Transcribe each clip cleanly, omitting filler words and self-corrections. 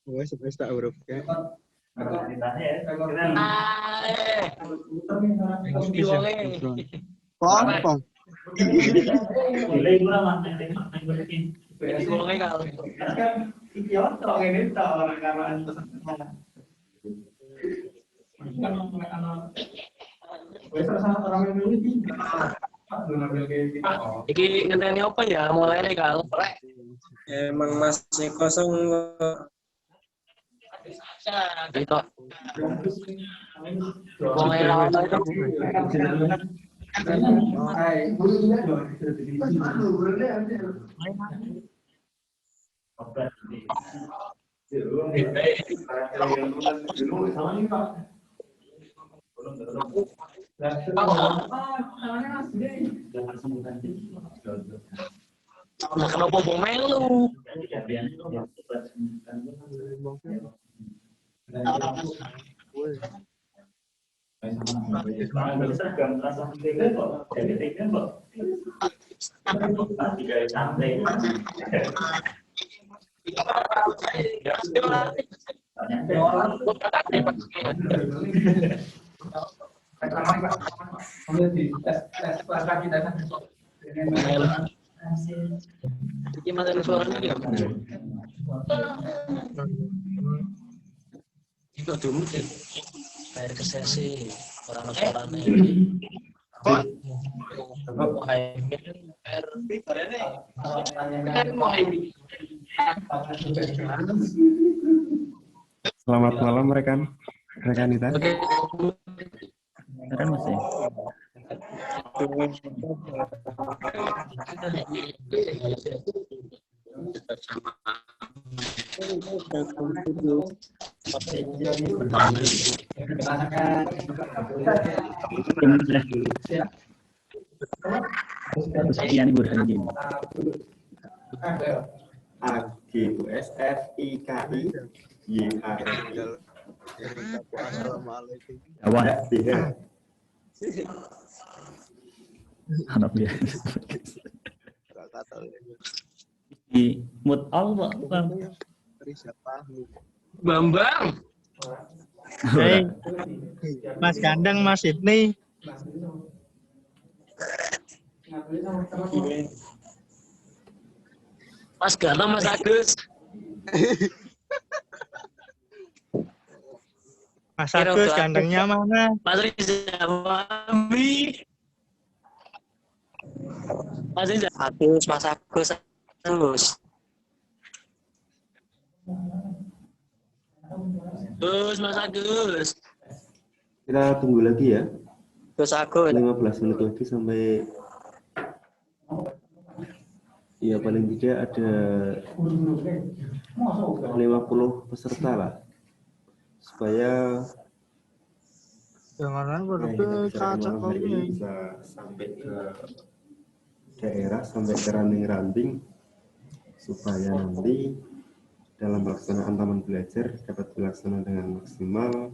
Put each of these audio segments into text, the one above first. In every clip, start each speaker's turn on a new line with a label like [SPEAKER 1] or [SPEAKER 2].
[SPEAKER 1] Wes tak huruf kayak. Pom.
[SPEAKER 2] Iki ngenteni apa ya mulai Kal?
[SPEAKER 3] Emang masih kosong.
[SPEAKER 2] Gitu. Mulai lawan itu. Nah, kenapa mau melu? Ini masalah suaranya ya. Itu dulu deh. Bayar ke sesi orang suaranya ini.
[SPEAKER 4] Selamat malam rekan Nita. Rekan masih. Sekian Burhanuddin.
[SPEAKER 1] Assalamualaikum.
[SPEAKER 4] Awal. Anak dia. Di mood Allah Bang.
[SPEAKER 2] Bambang.
[SPEAKER 5] Hey, Mas Gandeng, Mas Sidney.
[SPEAKER 2] Mas Gana, Mas Agus.
[SPEAKER 5] Mas Agus, gandengnya mana?
[SPEAKER 2] Mas Riza Mami. Mas Riza Agus, Mas Agus terus. Terus Mas Agus.
[SPEAKER 4] Kita tunggu lagi ya.
[SPEAKER 2] Terus Agus.
[SPEAKER 4] 15 menit lagi sampai ya paling tidak ada 50 peserta lah. Supaya
[SPEAKER 5] Jangan
[SPEAKER 4] hari ini bisa sampai ke daerah, sampai ke ranting-ranting, supaya nanti dalam pelaksanaan taman belajar dapat dilaksanakan dengan maksimal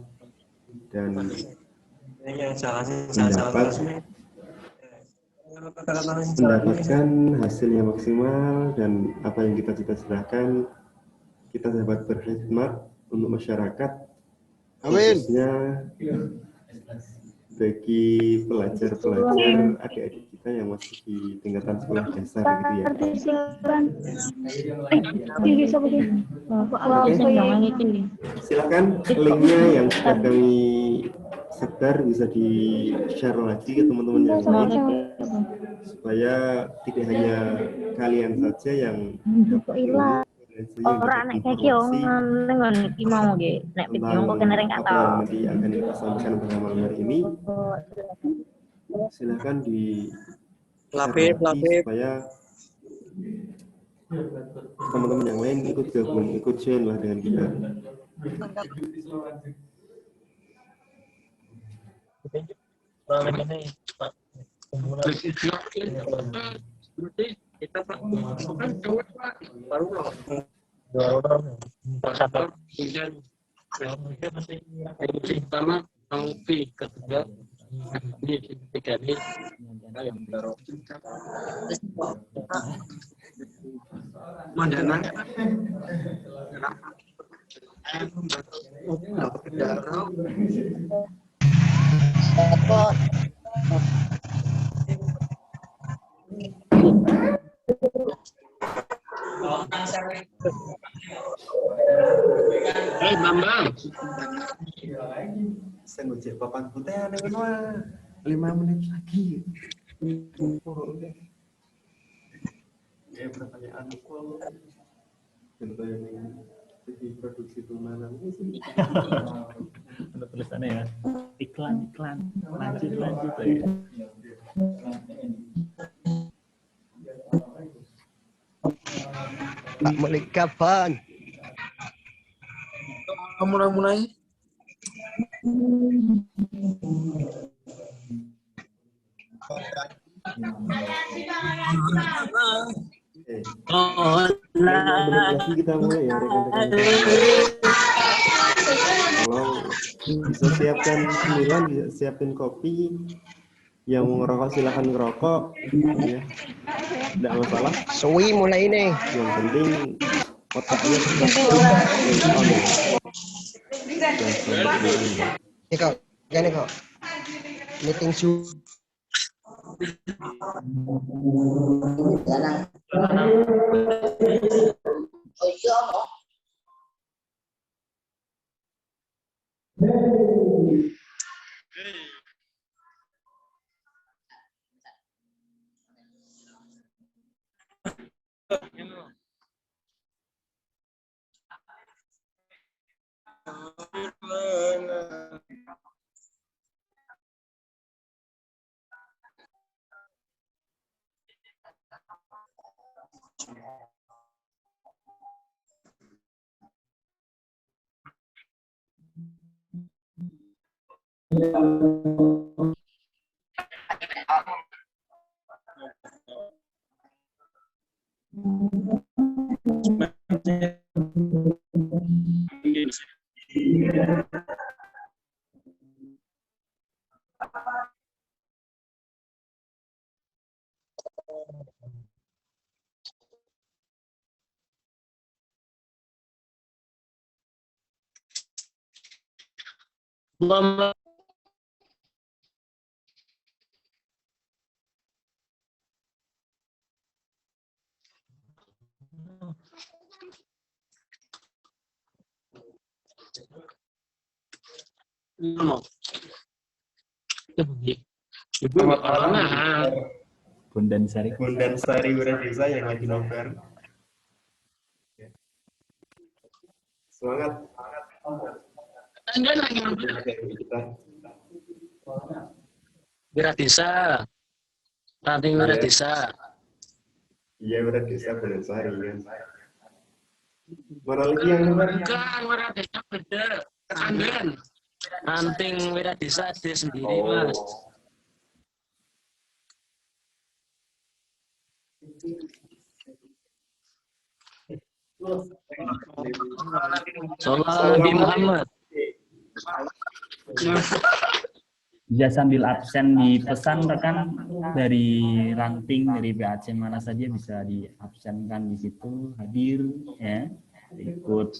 [SPEAKER 4] dan mendapatkan hasil yang maksimal, dan apa yang kita cita-citakan kita dapat berkhidmat untuk masyarakat.
[SPEAKER 1] Amin.
[SPEAKER 4] Khususnya bagi pelajar-pelajar adik-adik kita yang masih di tingkatan sekolah dasar gitu ya. Silakan linknya yang sudah kami sebar bisa di-share lagi ke teman-teman yang lain, supaya tidak hanya kalian saja yang
[SPEAKER 6] orang nek kaki orang dengan iki mau nggih nek video kok kena reng kata
[SPEAKER 4] nanti akan kita sampaikan pada malam hari ini. Silakan di
[SPEAKER 3] lapip
[SPEAKER 4] supaya teman-teman yang lain ikut gabung, ikut join lah dengan kita.
[SPEAKER 2] Kita kan baru pertama Angfi, ketiga ini Mandana Hei Bambang,
[SPEAKER 4] Saya ngecek papan putih ada kenapa 5 menit lagi. Ya pertanyaan kok tentang produksi tunanan ini sih.
[SPEAKER 7] Ada tulisannya ya. Iklan. Lanjut ya.
[SPEAKER 1] Pak Malik kapan?
[SPEAKER 3] Mulai.
[SPEAKER 2] oh
[SPEAKER 4] 5 menit lagi kita mulai ya rekan-rekan. Tolong bisa siapkan cemilan, bisa siapin kopi. Yang mau ngerokok silakan ngerokok, ya. Tidak masalah.
[SPEAKER 1] Suwi mulai nih.
[SPEAKER 4] Yang penting otaknya tetap on.
[SPEAKER 1] Ini kok, gini kok. Meeting Zoom.
[SPEAKER 2] belum mau. Ibu mana?
[SPEAKER 7] Bondan Sari.
[SPEAKER 4] Bondan Sari Wiradesa yang lagi nobar. Semangat.
[SPEAKER 2] Enggak lagi
[SPEAKER 4] Kita.
[SPEAKER 2] Wiradesa. Ranting Wiradesa.
[SPEAKER 4] Iya Wiradesa Bondan Sari kan. Mana lagi yang nobar?
[SPEAKER 2] Bukan Wiradesa beda. Pesantren. Ranting Wiradesa dia sendiri, Mas. Sallallahu Nabi Muhammad.
[SPEAKER 7] Bisa sambil absen di pesan rekan dari ranting dari BAC mana saja bisa diabsenkan di situ hadir ya ikut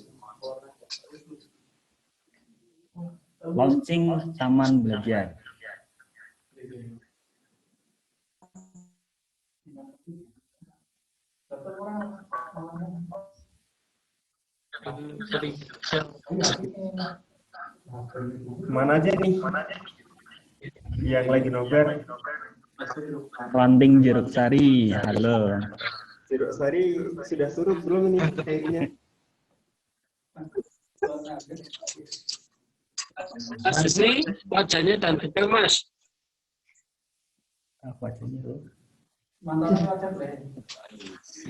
[SPEAKER 7] launching taman belajar.
[SPEAKER 4] Mana aja nih? Yang lagi nobar.
[SPEAKER 7] Ranting Jeruk Sari, halo.
[SPEAKER 4] Jeruk Sari sudah surut belum ini kayaknya?
[SPEAKER 2] Mas ini wajahnya dan detail, Mas.
[SPEAKER 7] Apa aja tuh?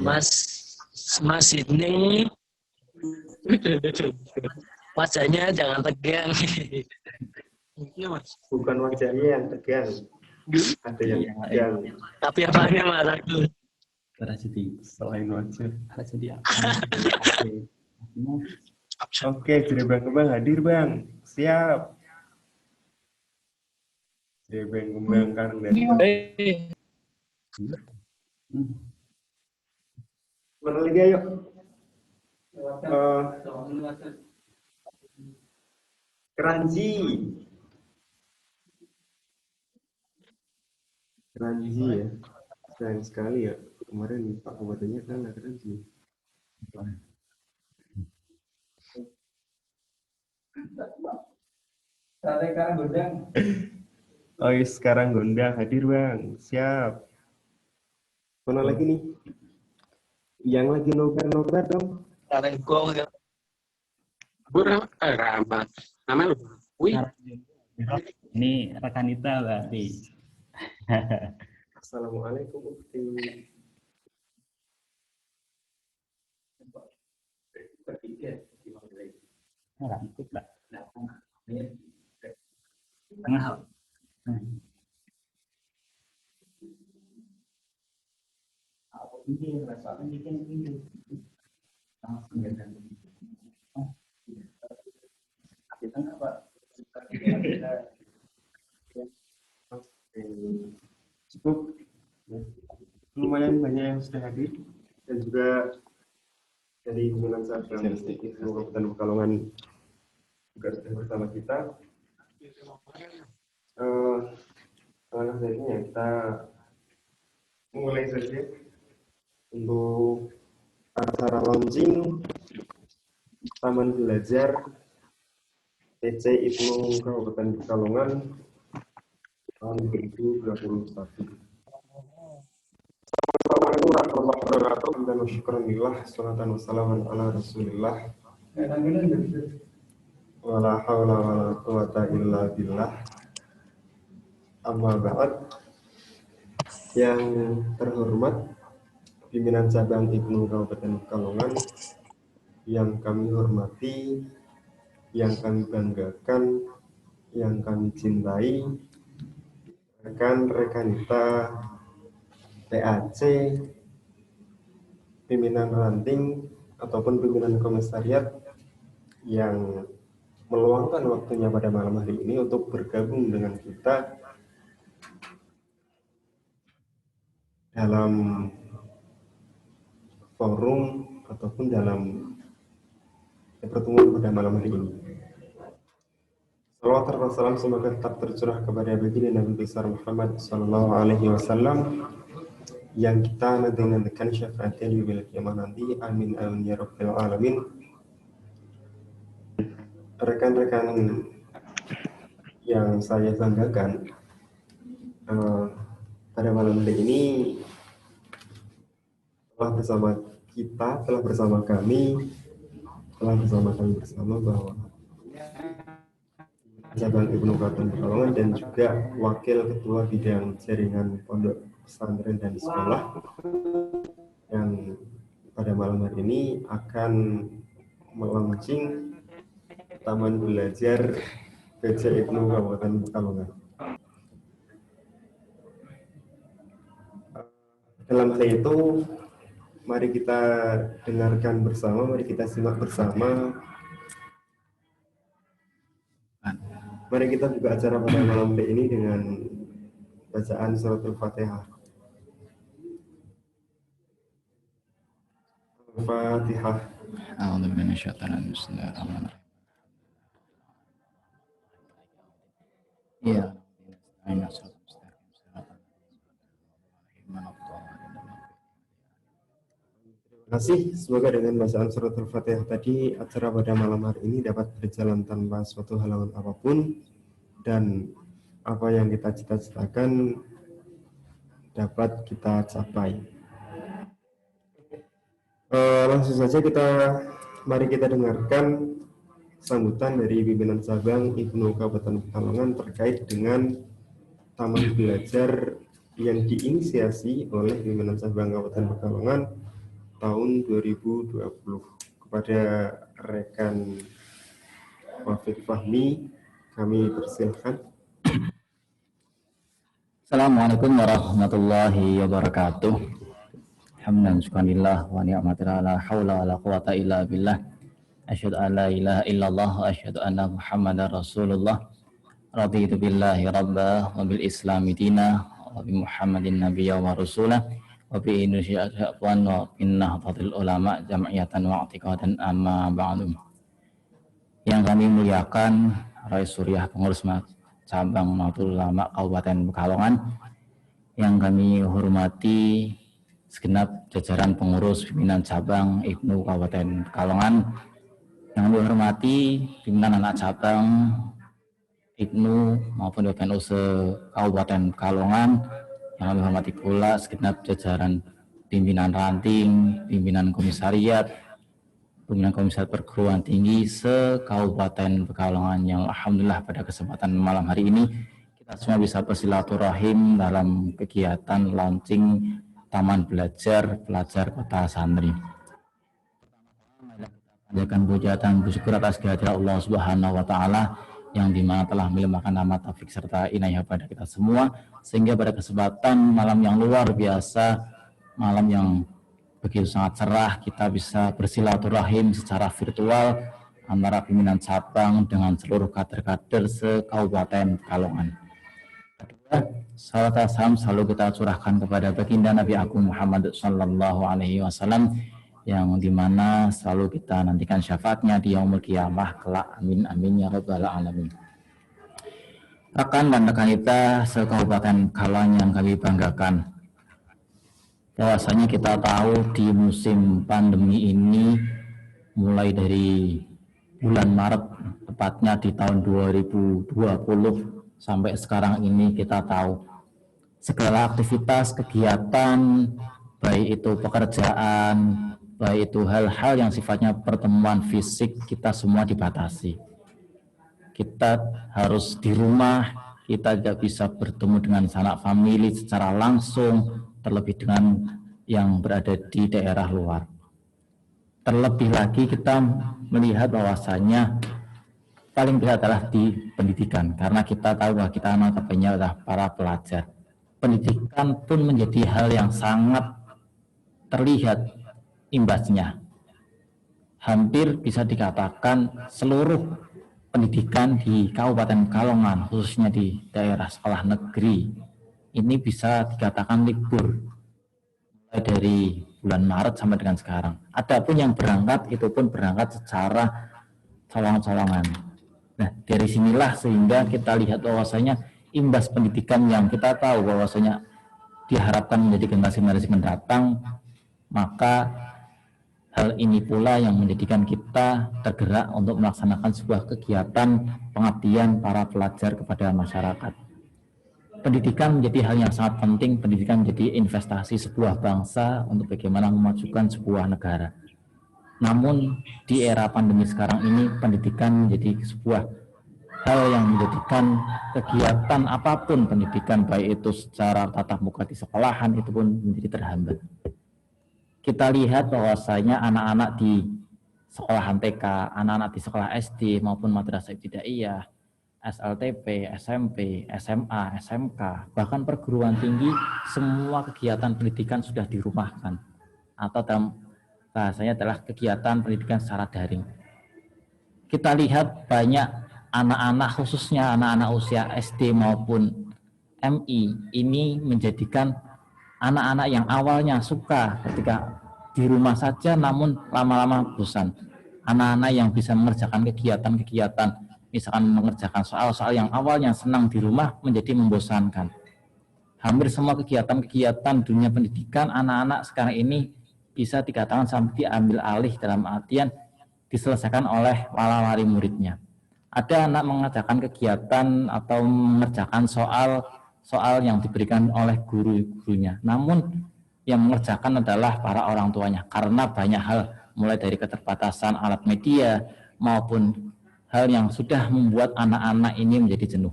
[SPEAKER 2] Mas ini wajahnya jangan tegang. Iya, Mas.
[SPEAKER 4] Bukan wajahnya yang tegang. Ada yang tegang.
[SPEAKER 2] Tapi apanya Mas aku?
[SPEAKER 7] Jadi
[SPEAKER 4] Selain wajah.
[SPEAKER 7] ada jadi apa?
[SPEAKER 4] Oke, Cirebang Kembang hadir Bang. Siap. Cirebang Kembang kan dari mana lagi ayo? Keranji. Keranji ya. Sayang sekali ya. Kemarin Pak Bupatinya kalah Keranji. Oh, sekarang gondang hadir Bang. Siap. Mana lagi nih? Yang lagi nobar dong.
[SPEAKER 2] Rahmat. Namanya Wih.
[SPEAKER 7] Ini rekan kita berarti.
[SPEAKER 4] Assalamualaikum Ukti.
[SPEAKER 7] Ikut Mbak. Tengah.
[SPEAKER 4] Cukup. Lumayan banyak yang sudah hadir dan juga dari hubungan cabang Kabupaten Pekalongan juga sudah bersama kita. Alangkah baiknya kita mulai saja untuk acara launching Taman Belajar TC Ibnu Kabupaten Pekalongan tahun 2021. Assalamualaikum warahmatullahi wabarakatuh. Dan syukurillah, salatan wassalaman ala Rasulillah. Wala haula wala quwata illa billah. Amma ba'd. Yang terhormat pimpinan cabang Ibnu Kabupaten Pekalongan, yang kami hormati, yang kami banggakan, yang kami cintai, rekan-rekan kita PAC, pimpinan ranting ataupun pimpinan komisariat yang meluangkan waktunya pada malam hari ini untuk bergabung dengan kita dalam forum ataupun dalam pertemuan pada malam hari ini. Salawat dan salam semoga tetap tercurah kepada baginda Nabi besar Muhammad sallallahu alaihi wasallam yang kita nantikan syafaatnya di wilayah kiamat nanti. Amin amin ya rabbal alamin. Rekan-rekan yang saya banggakan, pada malam hari ini telah bersama kita, telah bersama kami bersama bahwa cabang Ibnu Kabupaten Pekalongan dan juga wakil ketua bidang jaringan pondok pesantren dan sekolah yang pada malam hari ini akan melaunching Taman Belajar TC Ibnu Kabupaten Pekalongan. Dalam hal itu, mari kita dengarkan bersama, mari kita simak bersama. Mari kita buka acara pada malam hari ini dengan bacaan surat Al-Fatihah. Al-Fatihah.
[SPEAKER 8] A'udzu billahi minasyaitonir rajim. Bismillahirrahmanirrahim. Iya.
[SPEAKER 4] Terima kasih. Semoga dengan bacaan surat Al-Fatihah tadi, acara pada malam hari ini dapat berjalan tanpa suatu halangan apapun, dan apa yang kita cita-citakan dapat kita capai. Langsung saja mari kita dengarkan sambutan dari pimpinan cabang Ibnu Kabupaten Pekalongan terkait dengan Taman Belajar yang diinisiasi oleh pimpinan cabang Kabupaten Pekalongan tahun 2020. Kepada rekan Wafiq Fahmi, kami persilahkan.
[SPEAKER 8] Assalamualaikum warahmatullahi wabarakatuh. Hamdan syukurillah wa ni'matillah, la haula wa la quwata illa billah. Asyhadu an la ilaha illallah wa asyhadu anna Muhammadar Rasulullah. Raditu billahi rabba wa bil islami dina wa bi Muhammadin nabiyya wa rasulah wa bi Indonesia sya'ban wa inna nahdlatul ulama jam'iyatan wa i'tiqadan amma ba'du. Yang kami muliakan Rais Suriah, pengurus cabang Nahdlatul Ulama Kabupaten Pekalongan, yang kami hormati segenap jajaran pengurus pimpinan cabang Ibnu Kabupaten Pekalongan, yang kami hormati pimpinan anak cabang Ibnu maupun PPNU se-Kabupaten Pekalongan, yang kami hormati pula segenap jajaran pimpinan ranting, pimpinan komisariat, pimpinan komisariat perguruan tinggi se-Kabupaten Pekalongan, yang alhamdulillah pada kesempatan malam hari ini kita semua bisa bersilaturahim dalam kegiatan launching Taman Belajar Pelajar Kota Santri. Panjatkan puja dan bersyukur atas kehadiran Allah Subhanahu wa taala yang dimana telah melimpahkan rahmat taufik serta inayah pada kita semua, sehingga pada kesempatan malam yang luar biasa, malam yang begitu sangat cerah, kita bisa bersilaturahim secara virtual antara pimpinan cabang dengan seluruh kader-kader se-Kabupaten Pekalongan. Kedua, salat dan salam selalu kita curahkan kepada baginda Nabi Agung Muhammad Sallallahu Alaihi Wasallam, yang dimana selalu kita nantikan syafaatnya di yaumul qiyamah kelak. Amin amin ya rabbal alamin. Rekan dan rekan kita se-Kabupaten Pekalongan yang kami banggakan, bahwasanya kita tahu di musim pandemi ini mulai dari bulan Maret, tepatnya di tahun 2020 sampai sekarang ini, kita tahu segala aktivitas, kegiatan, baik itu pekerjaan, baik itu hal-hal yang sifatnya pertemuan fisik, kita semua dibatasi. Kita harus di rumah, kita tidak bisa bertemu dengan sanak famili secara langsung, terlebih dengan yang berada di daerah luar. Terlebih lagi kita melihat bahwasanya paling berat adalah di pendidikan, karena kita tahu bahwa kita notabene adalah para pelajar. Pendidikan pun menjadi hal yang sangat terlihat imbasnya. Hampir bisa dikatakan seluruh pendidikan di Kabupaten Pekalongan, khususnya di daerah sekolah negeri, ini bisa dikatakan libur mulai dari bulan Maret sampai dengan sekarang. Adapun yang berangkat itu pun berangkat secara colong-colongan. Nah, dari sinilah sehingga kita lihat bahwasanya imbas pendidikan yang kita tahu bahwasanya diharapkan menjadi generasi-generasi mendatang, maka hal ini pula yang menjadikan kita tergerak untuk melaksanakan sebuah kegiatan pengabdian para pelajar kepada masyarakat. Pendidikan menjadi hal yang sangat penting, pendidikan menjadi investasi sebuah bangsa untuk bagaimana memajukan sebuah negara. Namun di era pandemi sekarang ini, pendidikan menjadi sebuah hal yang menjadikan kegiatan apapun pendidikan, baik itu secara tatap muka di sekolahan, itu pun menjadi terhambat. Kita lihat bahwasanya anak-anak di sekolahan TK, anak-anak di sekolah SD maupun madrasah ibtidaiyah, SLTP, SMP, SMA, SMK, bahkan perguruan tinggi, semua kegiatan pendidikan sudah dirumahkan, atau dalam bahasanya adalah kegiatan pendidikan secara daring. Kita lihat banyak anak-anak, khususnya anak-anak usia SD maupun MI, ini menjadikan anak-anak yang awalnya suka ketika di rumah saja, namun lama-lama bosan. Anak-anak yang bisa mengerjakan kegiatan-kegiatan, misalkan mengerjakan soal-soal yang awalnya senang di rumah, menjadi membosankan. Hampir semua kegiatan-kegiatan dunia pendidikan anak-anak sekarang ini bisa dikatakan sampai diambil alih, dalam artian diselesaikan oleh wali muridnya. Ada anak mengerjakan kegiatan atau mengerjakan soal yang diberikan oleh guru-gurunya, namun yang mengerjakan adalah para orang tuanya, karena banyak hal, mulai dari keterbatasan alat media maupun hal yang sudah membuat anak-anak ini menjadi jenuh.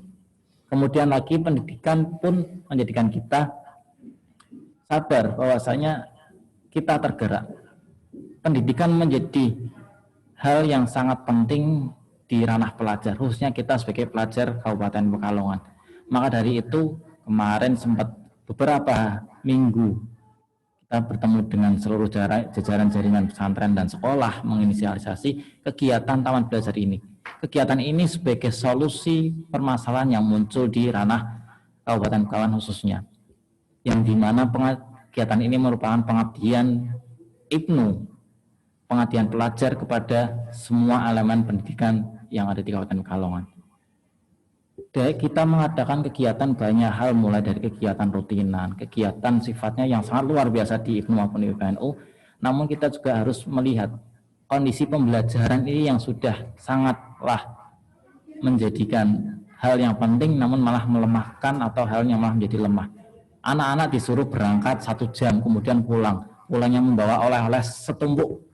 [SPEAKER 8] Kemudian lagi pendidikan pun menjadikan kita sadar bahwasanya kita tergerak. Pendidikan menjadi hal yang sangat penting di ranah pelajar, khususnya kita sebagai pelajar Kabupaten Pekalongan. Maka dari itu kemarin sempat beberapa minggu kita bertemu dengan seluruh jajaran jaringan pesantren dan sekolah menginisialisasi kegiatan Taman Belajar ini. Kegiatan ini sebagai solusi permasalahan yang muncul di ranah Kabupaten Pekalongan khususnya, yang dimana kegiatan ini merupakan pengabdian Ibnu, pengabdian pelajar kepada semua elemen pendidikan yang ada di Kabupaten Pekalongan. kita mengadakan kegiatan banyak hal, mulai dari kegiatan rutinan, kegiatan sifatnya yang sangat luar biasa di IPNU maupun di IPNU, namun kita juga harus melihat kondisi pembelajaran ini yang sudah sangatlah menjadikan hal yang penting namun malah melemahkan atau hal yang malah menjadi lemah. Anak-anak disuruh berangkat 1 jam kemudian pulangnya membawa oleh-oleh setumpuk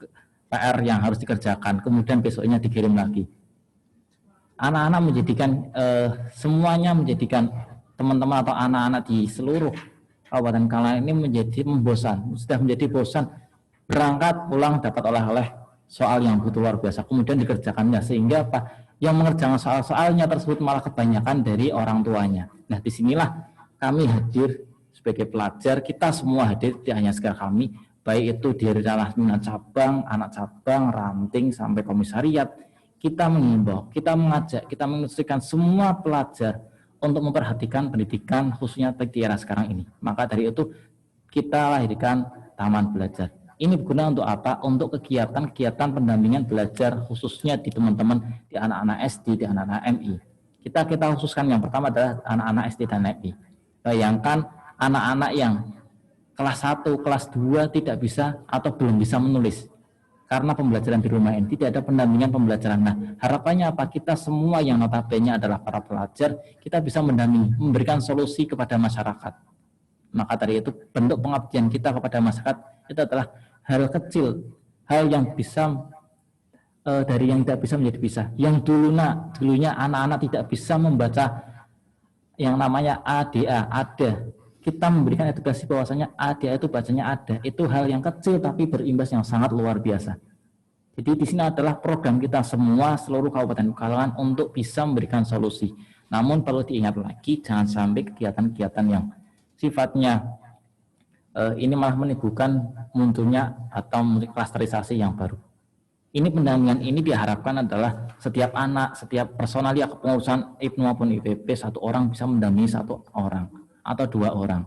[SPEAKER 8] PR yang harus dikerjakan, kemudian besoknya dikirim lagi. Anak-anak menjadikan semuanya menjadikan teman-teman atau anak-anak di seluruh Kabupaten Kalang ini sudah menjadi bosan, berangkat pulang dapat oleh-oleh soal yang begitu luar biasa kemudian dikerjakannya, sehingga yang mengerjakan soal-soalnya tersebut malah kebanyakan dari orang tuanya. Nah, disinilah kami hadir sebagai pelajar, kita semua hadir, tidak hanya sekedar kami, baik itu dari ranah pimpinan cabang, anak cabang, ranting sampai komisariat. Kita mengimbau, kita mengajak, kita menginstruksikan semua pelajar untuk memperhatikan pendidikan khususnya di era sekarang ini. Maka dari itu kita lahirkan Taman Belajar. Ini berguna untuk apa? Untuk kegiatan-kegiatan pendampingan belajar khususnya di teman-teman, di anak-anak SD, di anak-anak MI. Kita khususkan yang pertama adalah anak-anak SD dan MI. Bayangkan anak-anak yang kelas 1, kelas 2 tidak bisa atau belum bisa menulis. Karena pembelajaran di rumah ini tidak ada pendampingan pembelajaran. Nah, harapannya apa? Kita semua yang notabene adalah para pelajar, kita bisa mendampingi, memberikan solusi kepada masyarakat. Maka dari itu bentuk pengabdian kita kepada masyarakat itu adalah hal kecil, hal yang bisa dari yang tidak bisa menjadi bisa. Yang dulunya anak-anak tidak bisa membaca yang namanya ADA, ada. Kita memberikan edukasi bahwasanya ada itu bacanya ada. Itu hal yang kecil tapi berimbas yang sangat luar biasa. Jadi di sini adalah program kita semua seluruh Kabupaten Kalangan untuk bisa memberikan solusi. Namun perlu diingat lagi, jangan sampai kegiatan-kegiatan yang sifatnya ini malah menimbulkan munculnya atau klasterisasi yang baru. Ini pendampingan ini diharapkan adalah setiap anak, setiap personalia kepengurusan IPNU maupun IPB, 1 orang bisa mendampingi 1 orang. Atau 2 orang,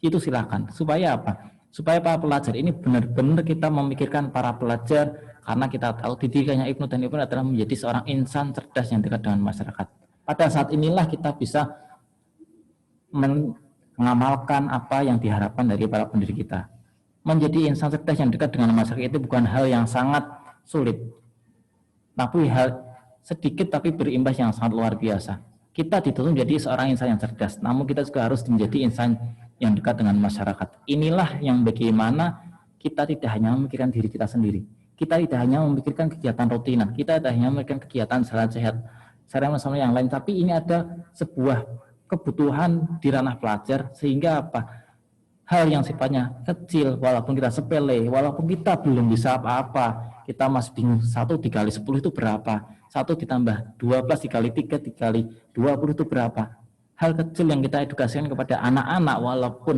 [SPEAKER 8] itu silakan. Supaya apa? Supaya para pelajar ini benar-benar kita memikirkan para pelajar, karena kita tahu didikannya IPNU dan IPNU adalah menjadi seorang insan cerdas yang dekat dengan masyarakat. Pada saat inilah kita bisa mengamalkan apa yang diharapkan dari para pendidik kita. Menjadi insan cerdas yang dekat dengan masyarakat itu bukan hal yang sangat sulit, tapi hal sedikit tapi berimbas yang sangat luar biasa. Kita dituntut menjadi seorang insan yang cerdas, namun kita juga harus menjadi insan yang dekat dengan masyarakat. Inilah yang bagaimana kita tidak hanya memikirkan diri kita sendiri. Kita tidak hanya memikirkan kegiatan rutinan, kita tidak hanya memikirkan kegiatan sehat, sarana yang lain, tapi ini ada sebuah kebutuhan di ranah pelajar, sehingga apa? Hal yang sifatnya kecil, walaupun kita sepele, walaupun kita belum bisa apa-apa, kita masih bingung 1 dikali 10 itu berapa? 1 ditambah 12 dikali 3 dikali 20 itu berapa? Hal kecil yang kita edukasikan kepada anak-anak, walaupun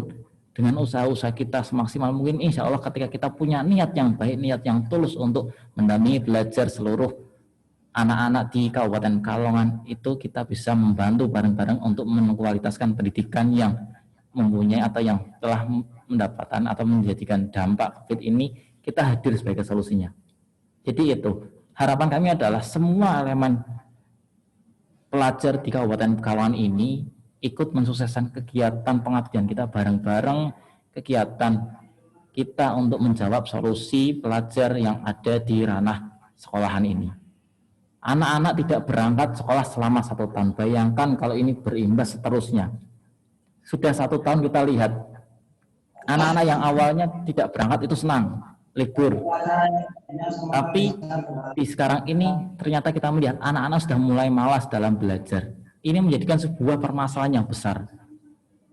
[SPEAKER 8] dengan usaha-usaha kita semaksimal mungkin, insya Allah ketika kita punya niat yang baik, niat yang tulus untuk mendampingi belajar seluruh anak-anak di Kabupaten Kalongan, itu kita bisa membantu bareng-bareng untuk mengkualitaskan pendidikan yang mempunyai atau yang telah mendapatkan atau menjadikan dampak COVID ini, kita hadir sebagai solusinya. Jadi itu, harapan kami adalah semua elemen pelajar di Kabupaten Pekalongan ini ikut mensukseskan kegiatan pengabdian kita bareng-bareng, kegiatan kita untuk menjawab solusi pelajar yang ada di ranah sekolahan ini. Anak-anak tidak berangkat sekolah selama 1 tahun. Bayangkan kalau ini berimbas seterusnya. Sudah 1 tahun kita lihat, anak-anak yang awalnya tidak berangkat itu senang, libur. Tapi di sekarang ini ternyata kita melihat anak-anak sudah mulai malas dalam belajar. Ini menjadikan sebuah permasalahan yang besar.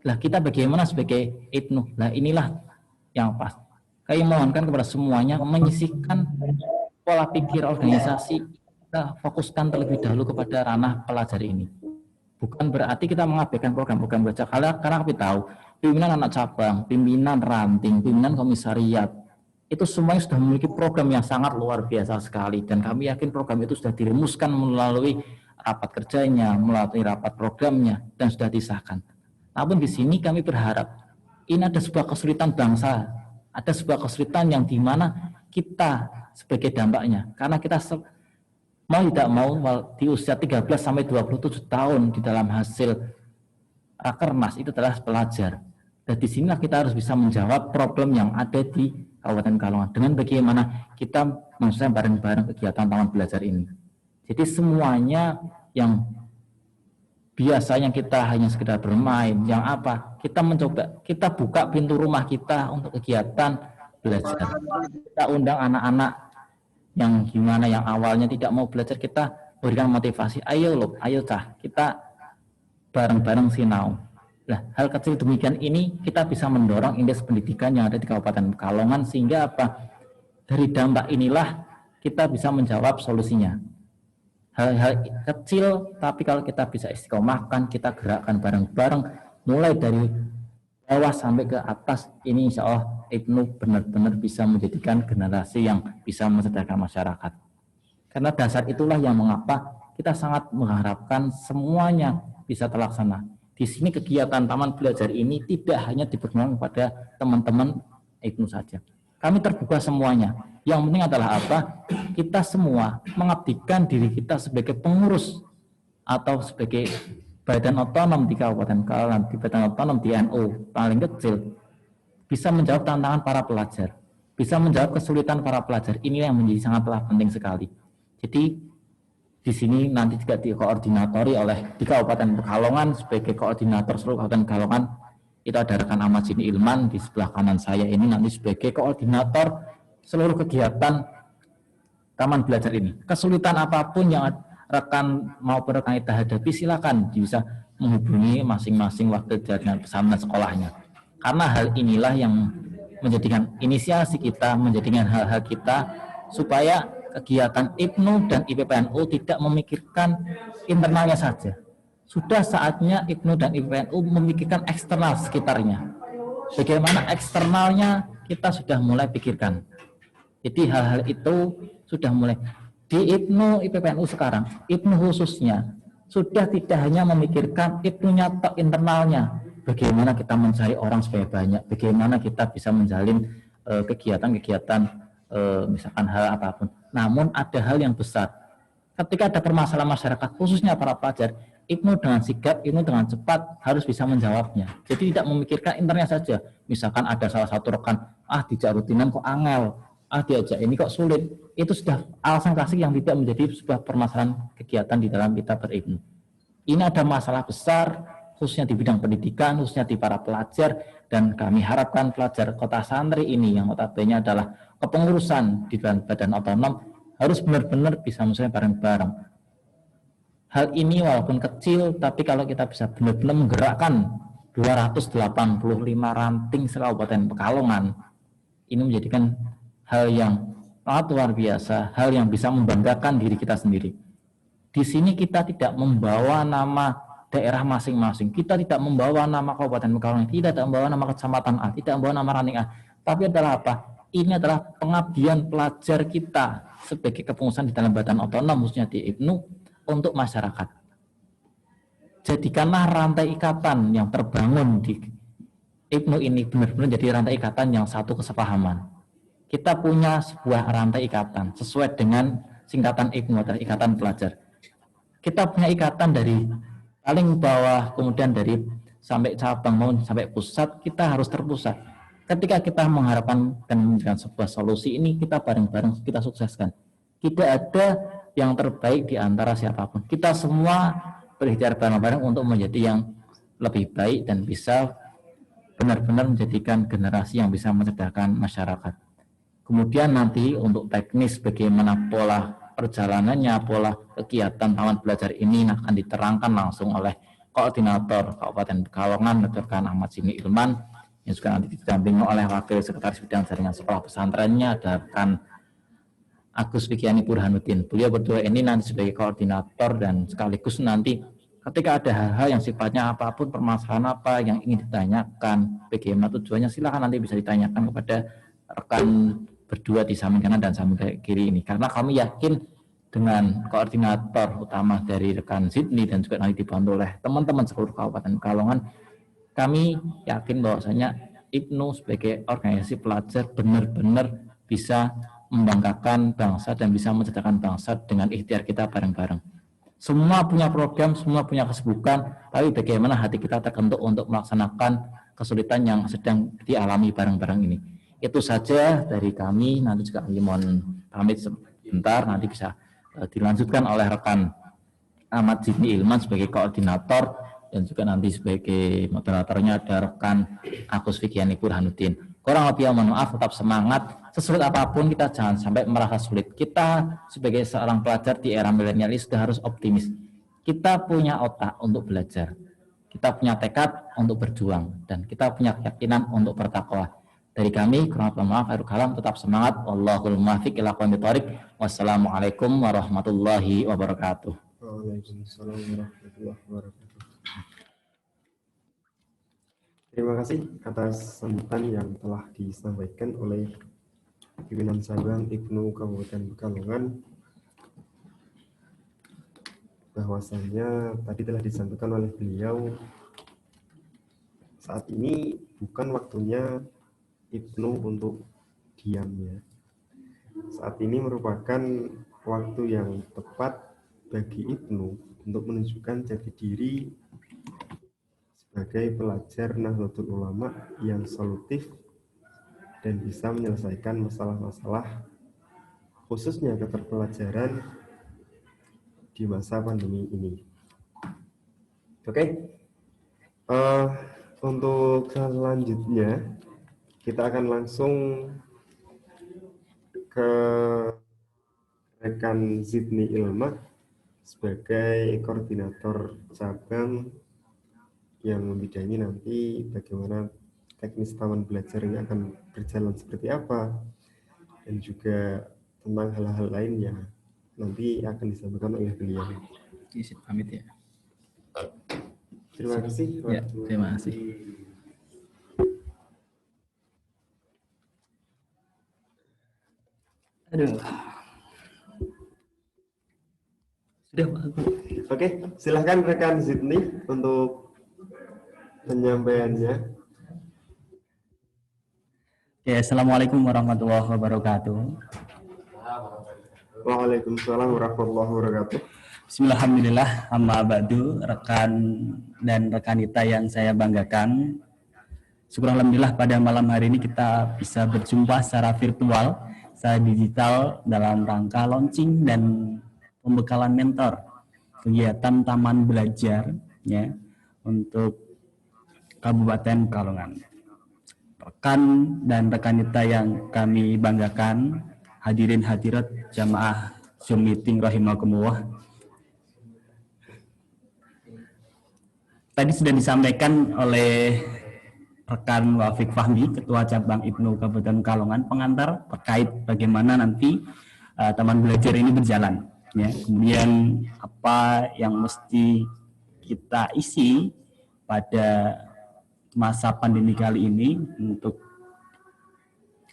[SPEAKER 8] Lah kita bagaimana sebagai IPNU? Lah inilah yang pas. Kami mohonkan kepada semuanya menyisihkan pola pikir organisasi, kita fokuskan terlebih dahulu kepada ranah pelajar ini. Bukan berarti kita mengabaikan program-program belajar, karena kami tahu pimpinan anak cabang, pimpinan ranting, pimpinan komisariat, itu semuanya sudah memiliki program yang sangat luar biasa sekali, dan kami yakin program itu sudah dirumuskan melalui rapat kerjanya, melalui rapat programnya, dan sudah disahkan. Namun di sini kami berharap ini ada sebuah kesulitan bangsa, ada sebuah kesulitan yang dimana kita sebagai dampaknya, karena kita mau tidak mau di usia 13 sampai 27 tahun di dalam hasil Rakernas itu adalah pelajar. Dan di sinilah kita harus bisa menjawab problem yang ada di Kabupaten Pekalongan dengan bagaimana kita maksudnya bareng-bareng kegiatan taman belajar ini. Jadi semuanya yang biasanya kita hanya sekedar bermain, yang apa, kita mencoba, kita buka pintu rumah kita untuk kegiatan belajar. Kita undang anak-anak yang gimana, yang awalnya tidak mau belajar, kita berikan motivasi, ayo loh, ayo cah, kita bareng-bareng sinau. Nah, hal kecil demikian ini kita bisa mendorong indeks pendidikan yang ada di Kabupaten Pekalongan, sehingga apa? Dari dampak inilah kita bisa menjawab solusinya. Hal-hal kecil, tapi kalau kita bisa istiqomahkan, kita gerakkan bareng-bareng, mulai dari bawah sampai ke atas, ini insya Allah Ibnu benar-benar bisa menjadikan generasi yang bisa mencerdakan masyarakat. Karena dasar itulah yang mengapa kita sangat mengharapkan semuanya bisa terlaksana. Di sini kegiatan taman belajar ini tidak hanya dipergunakan kepada teman-teman Ibnu saja. Kami terbuka semuanya. Yang penting adalah apa? Kita semua mengabdikan diri kita sebagai pengurus atau sebagai badan otonom di Kabupaten Pekalongan, di badan otonom di NU paling kecil, bisa menjawab tantangan para pelajar, bisa menjawab kesulitan para pelajar. Ini yang menjadi sangatlah penting sekali. Jadi di sini nanti juga dikoordinatori oleh di Kabupaten Pekalongan sebagai koordinator seluruh Kabupaten Pekalongan itu ada rekan Ahmad Jini Ilman di sebelah kanan saya ini nanti sebagai koordinator seluruh kegiatan taman belajar ini. Kesulitan apapun yang rekan maupun rekan kita hadapi silakan bisa menghubungi masing-masing wakil jaringan pesantren sekolahnya. Karena hal inilah yang menjadikan inisiasi kita, menjadikan hal-hal kita supaya kegiatan Ibnu dan IPPNU tidak memikirkan internalnya saja. Sudah saatnya Ibnu dan IPPNU memikirkan eksternal sekitarnya. Bagaimana eksternalnya kita sudah mulai pikirkan. Jadi hal-hal itu sudah mulai. Di Ibnu IPPNU sekarang, Ibnu khususnya, sudah tidak hanya memikirkan Ibnunya atau internalnya. Bagaimana kita mencari orang supaya banyak, bagaimana kita bisa menjalin kegiatan-kegiatan misalkan hal apapun. Namun ada hal yang besar. Ketika ada permasalahan masyarakat, khususnya para pelajar, Ibnu dengan sigap, Ibnu dengan cepat harus bisa menjawabnya. Jadi tidak memikirkan internya saja. Misalkan ada salah satu rekan, dijak rutinan kok angel, diajak ini kok sulit. Itu sudah alasan klasik yang tidak menjadi sebuah permasalahan kegiatan di dalam kita beribnu. Ini ada masalah besar, khususnya di bidang pendidikan, khususnya di para pelajar, dan kami harapkan pelajar kota santri ini yang notabene adalah kepengurusan di dalam badan otonom harus benar-benar bisa misalnya bareng-bareng. Hal ini walaupun kecil, tapi kalau kita bisa benar-benar menggerakkan 285 ranting se-Kabupaten Pekalongan, ini menjadikan hal yang sangat luar biasa, hal yang bisa membanggakan diri kita sendiri. Di sini kita tidak membawa nama daerah masing-masing, kita tidak membawa nama Kabupaten Pekalongan, tidak membawa nama kecamatan A, tidak membawa nama ranting A, tapi adalah apa? Ini adalah pengabdian pelajar kita sebagai kepengurusan di dalam badan otonom, khususnya di Ibnu, untuk masyarakat. Jadikanlah rantai ikatan yang terbangun di Ibnu ini benar-benar jadi rantai ikatan yang satu kesepahaman. Kita punya sebuah rantai ikatan sesuai dengan singkatan Ibnu adalah ikatan pelajar. Kita punya ikatan dari paling bawah, kemudian dari sampai cabang maupun sampai pusat, kita harus terpusat. Ketika kita mengharapkan dan memberikan sebuah solusi ini, kita bareng-bareng kita sukseskan. Tidak ada yang terbaik di antara siapapun. Kita semua berikhtiar bareng-bareng untuk menjadi yang lebih baik dan bisa benar-benar menjadikan generasi yang bisa mencerdaskan masyarakat. Kemudian nanti untuk teknis bagaimana pola perjalanannya, pola kegiatan taman belajar ini akan diterangkan langsung oleh koordinator Kabupaten Pekalongan, Rekan Ahmad Jini Ilman, yang juga nanti didampingi oleh Wakil Sekretaris Bidang Jaringan Sekolah Pesantrennya, ada Rekan Agus Fikiani Burhanuddin. Beliau berdua ini nanti sebagai koordinator dan sekaligus nanti ketika ada hal-hal yang sifatnya apapun, permasalahan apa yang ingin ditanyakan, bagaimana tujuannya, silakan nanti bisa ditanyakan kepada rekan berdua di samping kanan dan samping kiri ini. Karena kami yakin dengan koordinator utama dari rekan Sydney dan juga nanti dibantu oleh teman-teman seluruh Kabupaten Pekalongan, kami yakin bahwasanya Ibnu sebagai organisasi pelajar benar-benar bisa membanggakan bangsa dan bisa menceritakan bangsa dengan ikhtiar kita bareng-bareng. Semua punya program, semua punya kesibukan, tapi bagaimana hati kita terbentuk untuk melaksanakan kesulitan yang sedang dialami bareng-bareng ini. Itu saja dari kami. Nanti juga kami mohon pamit sebentar, nanti bisa dilanjutkan oleh rekan Ahmad Zidni Ilman sebagai koordinator, dan juga nanti sebagai moderatornya ada rekan Agus Fikiani Burhanuddin. Kurang lebih mohon maaf, tetap semangat. Sesulit apapun kita jangan sampai merasa sulit. Kita sebagai seorang pelajar di era milenial ini sudah harus optimis. Kita punya otak untuk belajar. Kita punya tekad untuk berjuang. Dan kita punya keyakinan untuk bertakwa. Dari kami, kurang lebih maaf, akhirul kalam, tetap semangat. Wallahul muwaffiq ila aqwamit thoriq. Wassalamualaikum warahmatullahi wabarakatuh.
[SPEAKER 4] Waalaikumsalam warahmatullahi wabarakatuh. Terima kasih atas sambutan yang telah disampaikan oleh pimpinan cabang Ibnu Kabupaten Pekalongan. Bahwasannya tadi telah disampaikan oleh beliau, saat ini bukan waktunya Ibnu untuk diam ya. Saat ini merupakan waktu yang tepat bagi Ibnu untuk menunjukkan jati diri sebagai pelajar Nahdlatul Ulama yang solutif dan bisa menyelesaikan masalah-masalah khususnya keterpelajaran di masa pandemi ini. Oke. Untuk selanjutnya kita akan langsung ke rekan Zidni Ilman sebagai koordinator cabang yang membidangi nanti bagaimana teknis taman belajar ini akan berjalan seperti apa, dan juga tentang hal-hal lain yang nanti akan disampaikan oleh beliau.
[SPEAKER 8] Izin pamit ya.
[SPEAKER 4] Terima kasih.
[SPEAKER 8] Ya, terima kasih. Aduh. Sudah, Pak.
[SPEAKER 4] Oke, silahkan rekan Zidni untuk penyampaiannya.
[SPEAKER 7] Ya, assalamualaikum warahmatullahi wabarakatuh.
[SPEAKER 4] Waalaikumsalam warahmatullahi wabarakatuh.
[SPEAKER 7] Bismillahirrahmanirrahim. Amma ba'du, rekan dan rekanita yang saya banggakan. Syukur alhamdulillah pada malam hari ini kita bisa berjumpa secara virtual, secara digital dalam rangka launching dan pembekalan mentor kegiatan taman belajar ya untuk Kabupaten Pekalongan. Rekan dan rekanita yang kami banggakan, hadirin hadirat jamaah Zoom meeting rahimakumullah. Tadi sudah disampaikan oleh rekan Wafiq Fahmi, Ketua Cabang Ibnu Kabupaten Pekalongan, pengantar terkait bagaimana nanti taman belajar ini berjalan. Ya, kemudian apa yang mesti kita isi pada masa pandemi kali ini untuk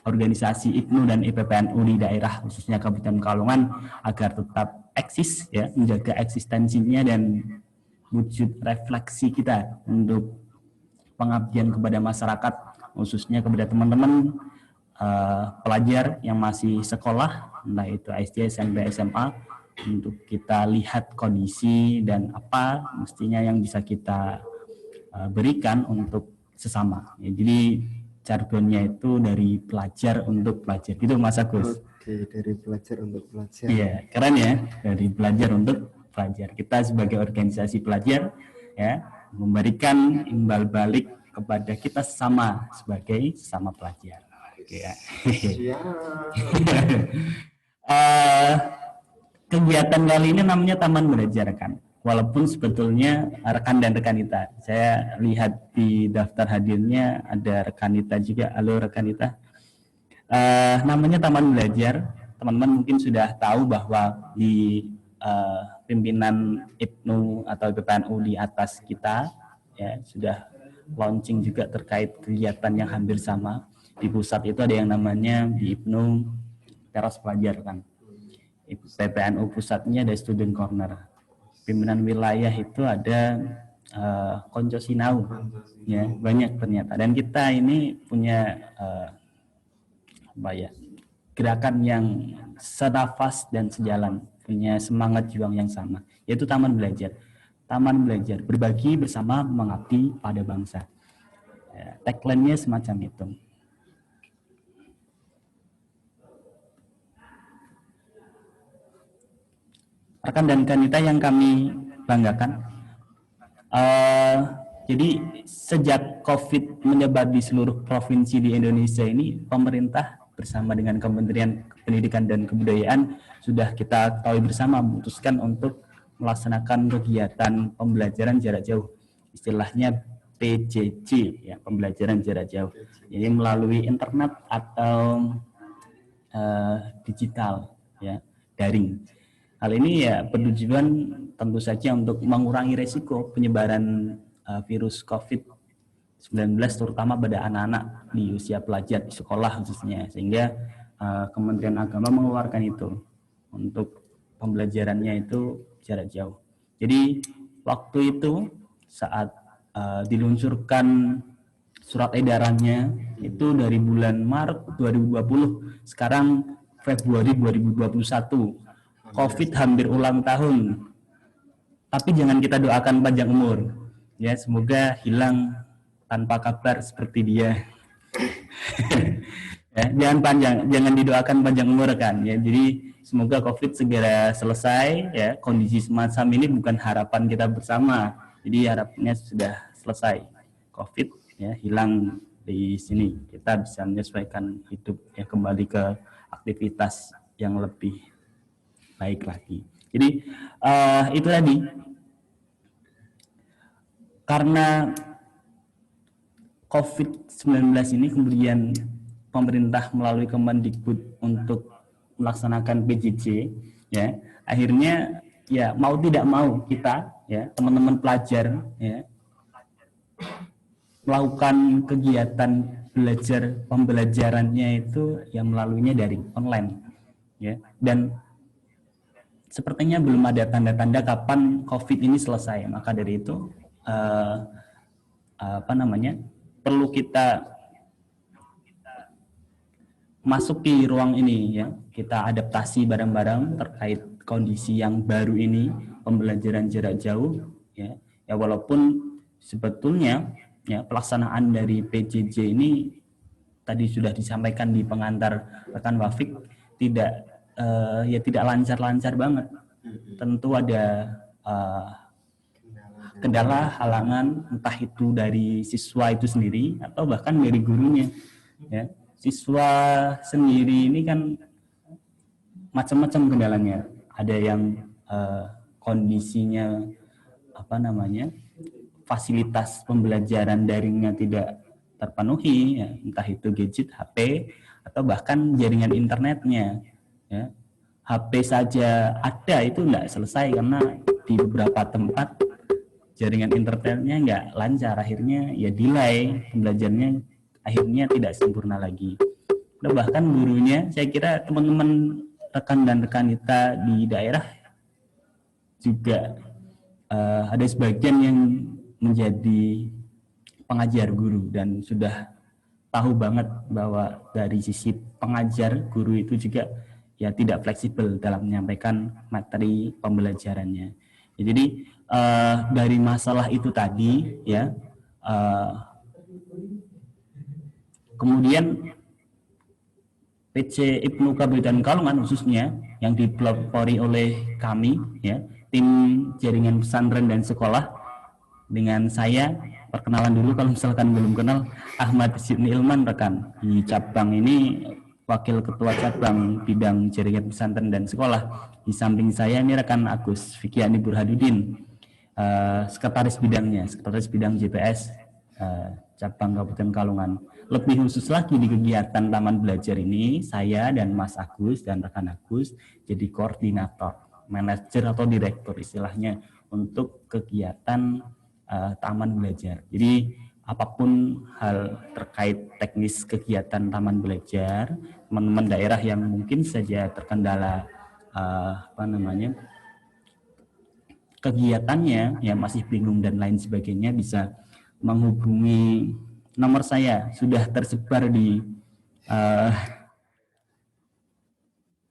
[SPEAKER 7] organisasi IPNU dan IPPNU di daerah khususnya Kabupaten Pekalongan agar tetap eksis ya, menjaga eksistensinya dan wujud refleksi kita untuk pengabdian kepada masyarakat khususnya kepada teman-teman pelajar yang masih sekolah entah itu SD, SMP, SMA, untuk kita lihat kondisi dan apa mestinya yang bisa kita berikan untuk sesama. Ya, jadi jargonnya itu dari pelajar untuk pelajar. Gitu Mas Agus.
[SPEAKER 4] Oke, dari pelajar untuk pelajar.
[SPEAKER 7] Iya, keren ya. Dari pelajar untuk pelajar. Kita sebagai organisasi pelajar ya memberikan imbal balik kepada kita sesama sebagai sesama pelajar. Oke ya. Kegiatan kali ini namanya Taman Belajar kan. Walaupun sebetulnya rekan dan rekanita, saya lihat di daftar hadirnya ada rekanita juga. Halo rekanita. Namanya Taman Belajar. Teman-teman mungkin sudah tahu bahwa di pimpinan IPNU atau IPPNU di atas kita ya sudah launching juga terkait kegiatan yang hampir sama. Di pusat itu ada yang namanya di IPNU Teras Pelajar kan. PPNU pusatnya ada Student Corner. Pimpinan wilayah itu ada Konco Sinau, ya banyak ternyata. Dan kita ini punya gerakan yang senafas dan sejalan, punya semangat juang yang sama, yaitu Taman Belajar. Taman Belajar, berbagi bersama, mengabdi pada bangsa. Ya, tagline-nya semacam itu. Rekan dan kanita yang kami banggakan, jadi sejak COVID menyebar di seluruh provinsi di Indonesia ini, pemerintah bersama dengan Kementerian Pendidikan dan Kebudayaan sudah kita ketahui bersama memutuskan untuk melaksanakan kegiatan pembelajaran jarak jauh, istilahnya PJJ, ya, pembelajaran jarak jauh. Jadi melalui internet atau digital, ya, daring. Hal ini ya bertujuan tentu saja untuk mengurangi resiko penyebaran virus COVID-19 terutama pada anak-anak di usia pelajar di sekolah khususnya, sehingga Kementerian Agama mengeluarkan itu untuk pembelajarannya itu jarak jauh. Jadi waktu itu saat diluncurkan surat edarannya itu dari bulan Maret 2020, sekarang Februari 2021. COVID hampir ulang tahun. Tapi jangan kita doakan panjang umur. Ya, semoga hilang tanpa kabar seperti dia. Ya, jangan didoakan panjang umur kan. Ya, jadi semoga COVID segera selesai. Ya, kondisi semacam ini bukan harapan kita bersama. Jadi harapannya sudah selesai. COVID ya hilang di sini. Kita bisa menyesuaikan hidup ya kembali ke aktivitas yang lebih baik lagi. Jadi itu tadi. Karena COVID-19 ini kemudian pemerintah melalui Kemendikbud untuk melaksanakan PJJ, ya akhirnya ya mau tidak mau kita ya teman-teman pelajar ya melakukan kegiatan belajar pembelajarannya itu yang melaluinya dari online, ya, dan sepertinya belum ada tanda-tanda kapan COVID ini selesai. Maka dari itu perlu kita masuki ruang ini, ya, kita adaptasi bareng-bareng terkait kondisi yang baru ini, pembelajaran jarak jauh, ya walaupun sebetulnya ya pelaksanaan dari PJJ ini tadi sudah disampaikan di pengantar rekan Wafik tidak lancar-lancar banget. Tentu ada kendala, halangan, entah itu dari siswa itu sendiri atau bahkan dari gurunya. Ya, siswa sendiri ini kan macam-macam kendalanya. Ada yang kondisinya fasilitas pembelajaran daringnya tidak terpenuhi, ya, entah itu gadget, HP, atau bahkan jaringan internetnya. Ya. HP saja ada itu nggak selesai karena di beberapa tempat jaringan internetnya nggak lancar, akhirnya ya delay pembelajarannya, akhirnya tidak sempurna lagi. Dan bahkan gurunya, saya kira teman-teman rekan dan rekan kita di daerah juga ada sebagian yang menjadi pengajar guru dan sudah tahu banget bahwa dari sisi pengajar guru itu juga ya tidak fleksibel dalam menyampaikan materi pembelajarannya. Ya, jadi dari masalah itu tadi ya kemudian PC Ibnu Kabupaten Kalungan khususnya yang dipelopori oleh kami ya tim jaringan pesantren dan sekolah dengan saya. Perkenalan dulu kalau misalkan belum kenal, Ahmad Sidni Ilman rekan di cabang ini, wakil ketua cabang bidang jaringan pesantren dan sekolah. Di samping saya ini rekan Agus Fikiani Burhanuddin, sekretaris bidang JPS cabang Kabupaten Kalungan. Lebih khusus lagi di kegiatan Taman Belajar ini, saya dan Mas Agus dan rekan Agus jadi koordinator, manajer atau direktur istilahnya untuk kegiatan Taman Belajar. Jadi apapun hal terkait teknis kegiatan Taman Belajar, teman-teman daerah yang mungkin saja terkendala kegiatannya, yang masih bingung dan lain sebagainya, bisa menghubungi nomor saya, sudah tersebar di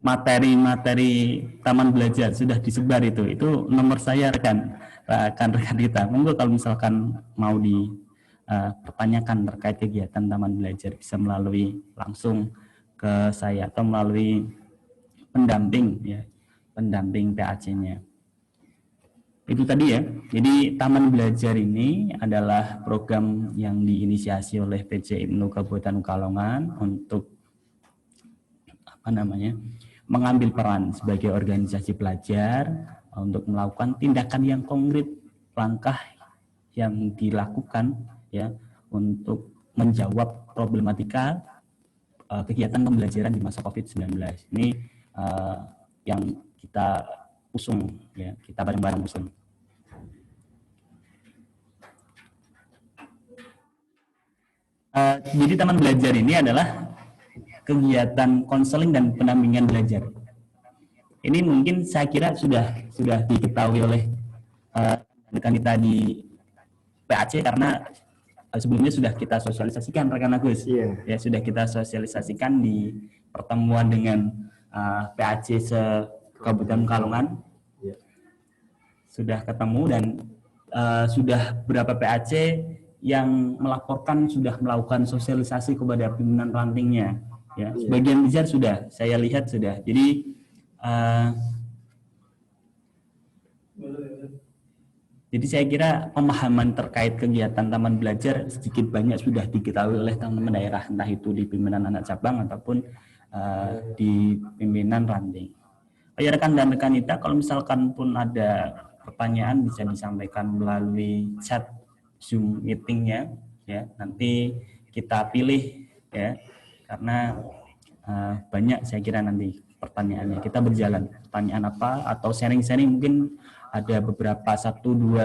[SPEAKER 7] materi-materi taman belajar sudah disebar itu nomor saya rekan-rekan kita. Monggo kalau misalkan mau dipertanyakan terkait kegiatan taman belajar bisa melalui langsung ke saya atau melalui pendamping PAC-nya. Itu tadi ya. Jadi taman belajar ini adalah program yang diinisiasi oleh PJ IPNU Kabupaten Pekalongan untuk mengambil peran sebagai organisasi pelajar untuk melakukan tindakan yang konkret, langkah yang dilakukan ya untuk menjawab problematika kegiatan pembelajaran di masa COVID-19. Ini yang kita usung ya, kita bareng-bareng usung. Jadi taman belajar ini adalah kegiatan konseling dan pendampingan belajar. Ini mungkin saya kira sudah diketahui oleh rekan kita di PAC karena sebelumnya sudah kita sosialisasikan rekan Agus. Ya sudah kita sosialisasikan di pertemuan dengan PAC se-Kabupaten Pekalongan. Sudah ketemu dan sudah berapa PAC yang melaporkan sudah melakukan sosialisasi kepada pimpinan rantingnya. Ya, sebagian besar sudah, saya lihat sudah. Jadi saya kira pemahaman terkait kegiatan taman belajar sedikit banyak sudah diketahui oleh teman-teman daerah, entah itu di pimpinan anak cabang ataupun di pimpinan ranting. Ya rekan dan rekanita, kalau misalkan pun ada pertanyaan bisa disampaikan melalui chat Zoom meetingnya, ya nanti kita pilih ya. Karena banyak saya kira nanti pertanyaannya, kita berjalan pertanyaan apa atau sharing-sharing mungkin ada beberapa 1-2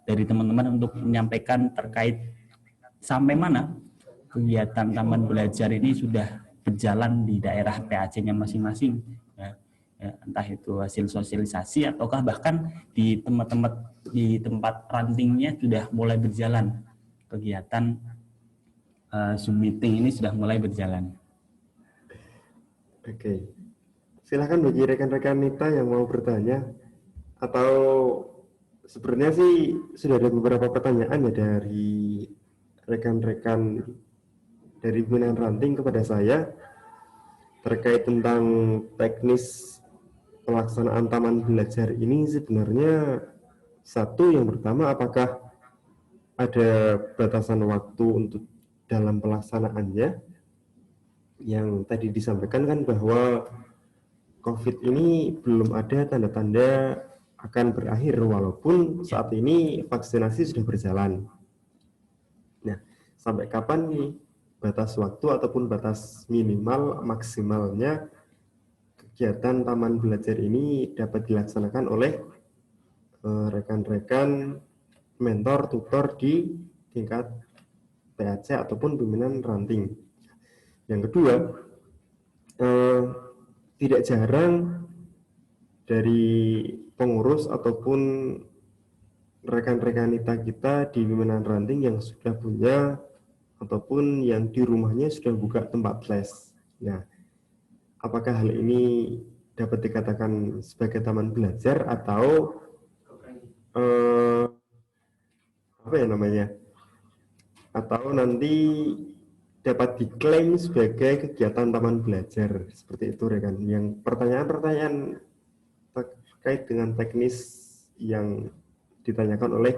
[SPEAKER 7] dari teman-teman untuk menyampaikan terkait sampai mana kegiatan taman belajar ini sudah berjalan di daerah PAC-nya masing-masing ya, entah itu hasil sosialisasi ataukah bahkan di tempat rantingnya sudah mulai berjalan kegiatan Zoom meeting ini sudah mulai berjalan.
[SPEAKER 4] Oke, silahkan bagi rekan-rekan Nita yang mau bertanya, atau sebenarnya sih sudah ada beberapa pertanyaan ya dari rekan-rekan dari pimpinan ranting kepada saya terkait tentang teknis pelaksanaan taman belajar ini. Sebenarnya satu yang pertama, apakah ada batasan waktu untuk dalam pelaksanaannya? Yang tadi disampaikan kan bahwa COVID ini belum ada tanda-tanda akan berakhir walaupun saat ini vaksinasi sudah berjalan. Nah, sampai kapan nih batas waktu ataupun batas minimal maksimalnya kegiatan taman belajar ini dapat dilaksanakan oleh rekan-rekan mentor, tutor di tingkat PAC ataupun pimpinan ranting. Yang kedua, tidak jarang dari pengurus ataupun rekan-rekan kita di pimpinan ranting yang sudah punya ataupun yang di rumahnya sudah buka tempat les. Nah, apakah hal ini dapat dikatakan sebagai taman belajar atau atau nanti dapat diklaim sebagai kegiatan taman belajar seperti itu rekan? Yang pertanyaan-pertanyaan terkait dengan teknis yang ditanyakan oleh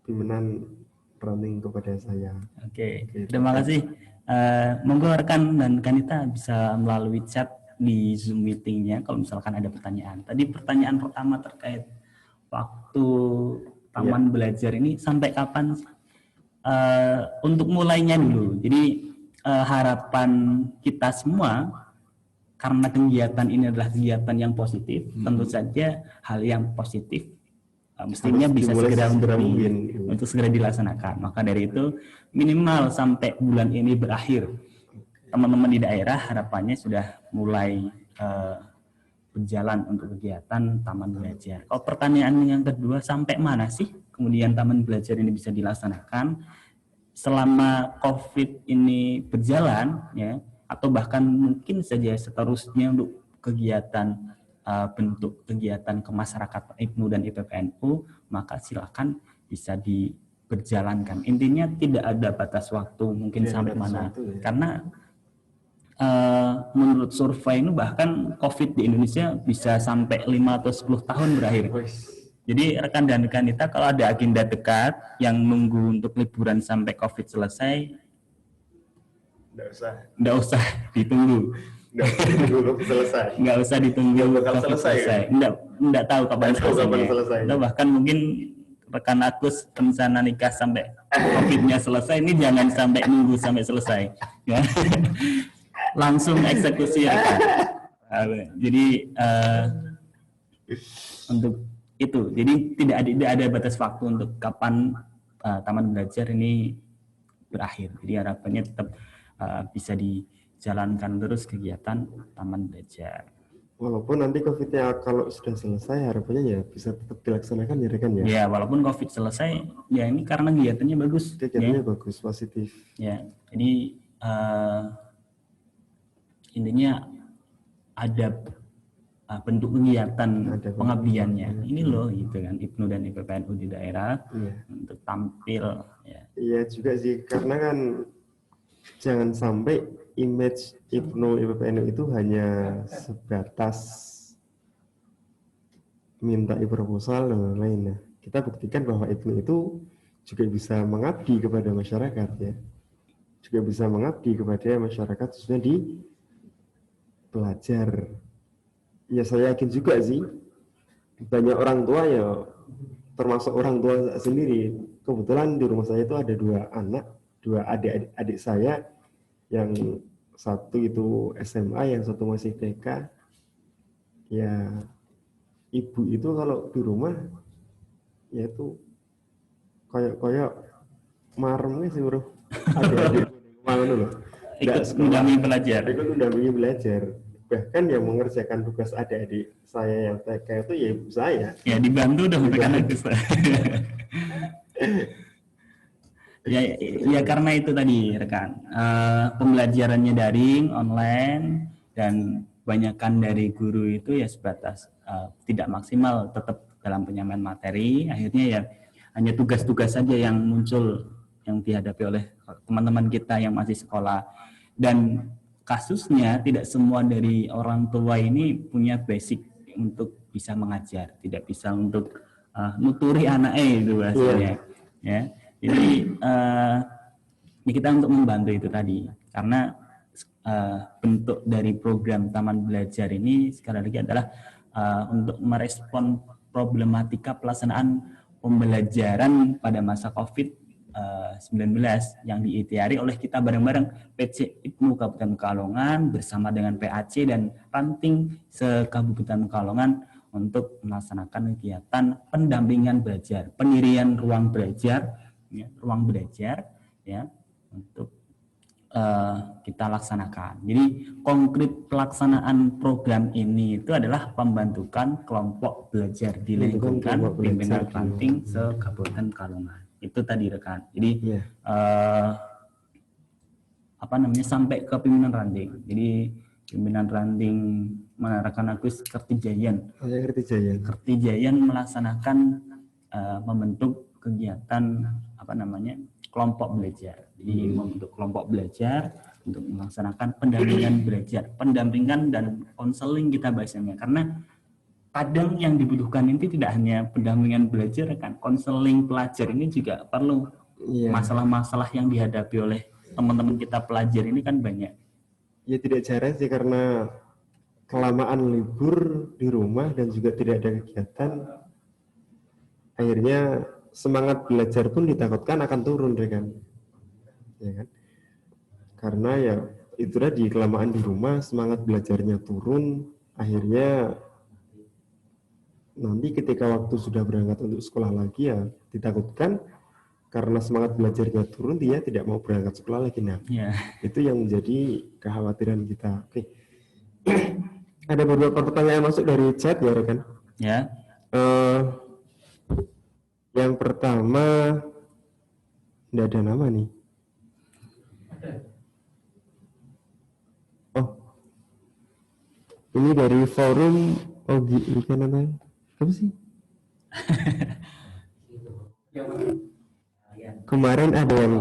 [SPEAKER 4] pimpinan ranting kepada saya.
[SPEAKER 7] Oke, terima kasih. Monggo rekan dan Kanita bisa melalui chat di Zoom meetingnya kalau misalkan ada pertanyaan. Tadi pertanyaan pertama terkait waktu taman belajar ini sampai kapan? Untuk mulainya dulu. Jadi harapan kita semua karena kegiatan ini adalah kegiatan yang positif, tentu saja hal yang positif mestinya bisa segera untuk segera dilaksanakan. Maka dari itu minimal sampai bulan ini berakhir, teman-teman di daerah harapannya sudah mulai berjalan untuk kegiatan taman belajar. Kalau pertanyaan yang kedua, sampai mana sih kemudian taman belajar ini bisa dilaksanakan? Selama COVID ini berjalan, ya atau bahkan mungkin saja seterusnya untuk kegiatan bentuk kegiatan kemasyarakatan IPNU dan IPPNU, maka silakan bisa diberjalankan. Intinya tidak ada batas waktu mungkin sampai mana, karena menurut survei ini bahkan COVID di Indonesia bisa sampai 5 atau 10 tahun berakhir. Jadi rekan dan rekan kita kalau ada agenda dekat yang nunggu untuk liburan sampai COVID selesai, nggak usah ditunggu. Nggak usah ditunggu
[SPEAKER 4] bakal selesai.
[SPEAKER 7] Nggak tahu kapan selesai. Atau bahkan mungkin rekan Agus rencana nikah sampai COVID-nya selesai, ini jangan sampai nunggu sampai selesai, ya. Langsung eksekusi ya, kan? Jadi untuk itu, jadi tidak ada batas waktu untuk kapan taman belajar ini berakhir. Jadi harapannya tetap bisa dijalankan terus kegiatan taman belajar.
[SPEAKER 4] Walaupun nanti COVID-nya kalau sudah selesai, harapannya ya bisa tetap dilaksanakan ya rekan ya.
[SPEAKER 7] Ya, walaupun COVID selesai, ya ini karena kegiatannya bagus.
[SPEAKER 4] Kegiatannya
[SPEAKER 7] ya.
[SPEAKER 4] bagus, positif.
[SPEAKER 7] Ya, jadi intinya ada bentuk kegiatan pengabdiannya. Ini loh gitu kan, IPNU dan IPPNU di daerah untuk tampil. Ya.
[SPEAKER 4] Iya juga sih, karena kan jangan sampai image IPNU IPPNU itu hanya sebatas minta proposal dan lain-lain. Kita buktikan bahwa IPNU itu juga bisa mengabdi kepada masyarakat ya, juga bisa mengabdi kepada masyarakat khususnya di pelajar. Ya saya yakin juga sih banyak orang tua ya, termasuk orang tua sendiri. Kebetulan di rumah saya itu ada 2 anak, 2 adik saya, yang satu itu SMA, yang satu masih TK. Ya ibu itu kalau di rumah ya itu kayak maremnya sih bro. Adik-adik mana loh.
[SPEAKER 7] Ikut mendampingi belajar.
[SPEAKER 4] Ikut mendampingi belajar. Bahkan yang mengerjakan tugas adik-adik saya yang TK itu ya ibu saya.
[SPEAKER 7] Ya dibantu dong rekan Agus. Ya karena itu tadi rekan, pembelajarannya daring, online, dan banyakkan dari guru itu ya sebatas tidak maksimal tetap dalam penyampaian materi. Akhirnya ya hanya tugas-tugas saja yang muncul yang dihadapi oleh teman-teman kita yang masih sekolah. Dan kasusnya tidak semua dari orang tua ini punya basic untuk bisa mengajar, tidak bisa untuk nuturi anaknya itu bahasanya. Ya. Jadi kita untuk membantu itu tadi, karena bentuk dari program Taman Belajar ini sekali lagi adalah untuk merespon problematika pelaksanaan pembelajaran pada masa COVID-19 yang diitiari oleh kita bareng-bareng PC IPNU Kabupaten Pekalongan bersama dengan PAC dan Ranting se-Kabupaten Pekalongan untuk melaksanakan kegiatan pendampingan belajar, pendirian ruang belajar, ya, untuk kita laksanakan. Jadi konkret pelaksanaan program ini itu adalah pembentukan kelompok belajar di lingkungan pimpinan Ranting se-Kabupaten Pekalongan. Itu tadi rekan. Jadi sampai ke pimpinan Ranting. Jadi pimpinan Ranting rekan Agus Kertijayan. Kertijayan melaksanakan membentuk kegiatan kelompok belajar. Jadi membentuk kelompok belajar untuk melaksanakan pendampingan belajar, pendampingan dan konseling kita bahasanya. Karena kadang yang dibutuhkan ini tidak hanya pendampingan belajar kan, konseling pelajar ini juga perlu. Masalah-masalah yang dihadapi oleh teman-teman kita pelajar ini kan banyak.
[SPEAKER 4] Ya tidak jarang sih, karena kelamaan libur di rumah dan juga tidak ada kegiatan, akhirnya semangat belajar pun ditakutkan akan turun, kan? Ya kan? Karena ya itu tadi, kelamaan di rumah semangat belajarnya turun, akhirnya nanti ketika waktu sudah berangkat untuk sekolah lagi ya ditakutkan karena semangat belajarnya turun dia tidak mau berangkat sekolah lagi. Nah, itu yang menjadi kekhawatiran kita. Oke. Ada beberapa pertanyaan masuk dari chat ya rekan.
[SPEAKER 7] Ya.
[SPEAKER 4] Yang pertama, tidak ada nama nih. Ini dari forum bukan namanya apa sih? Kemarin ada yang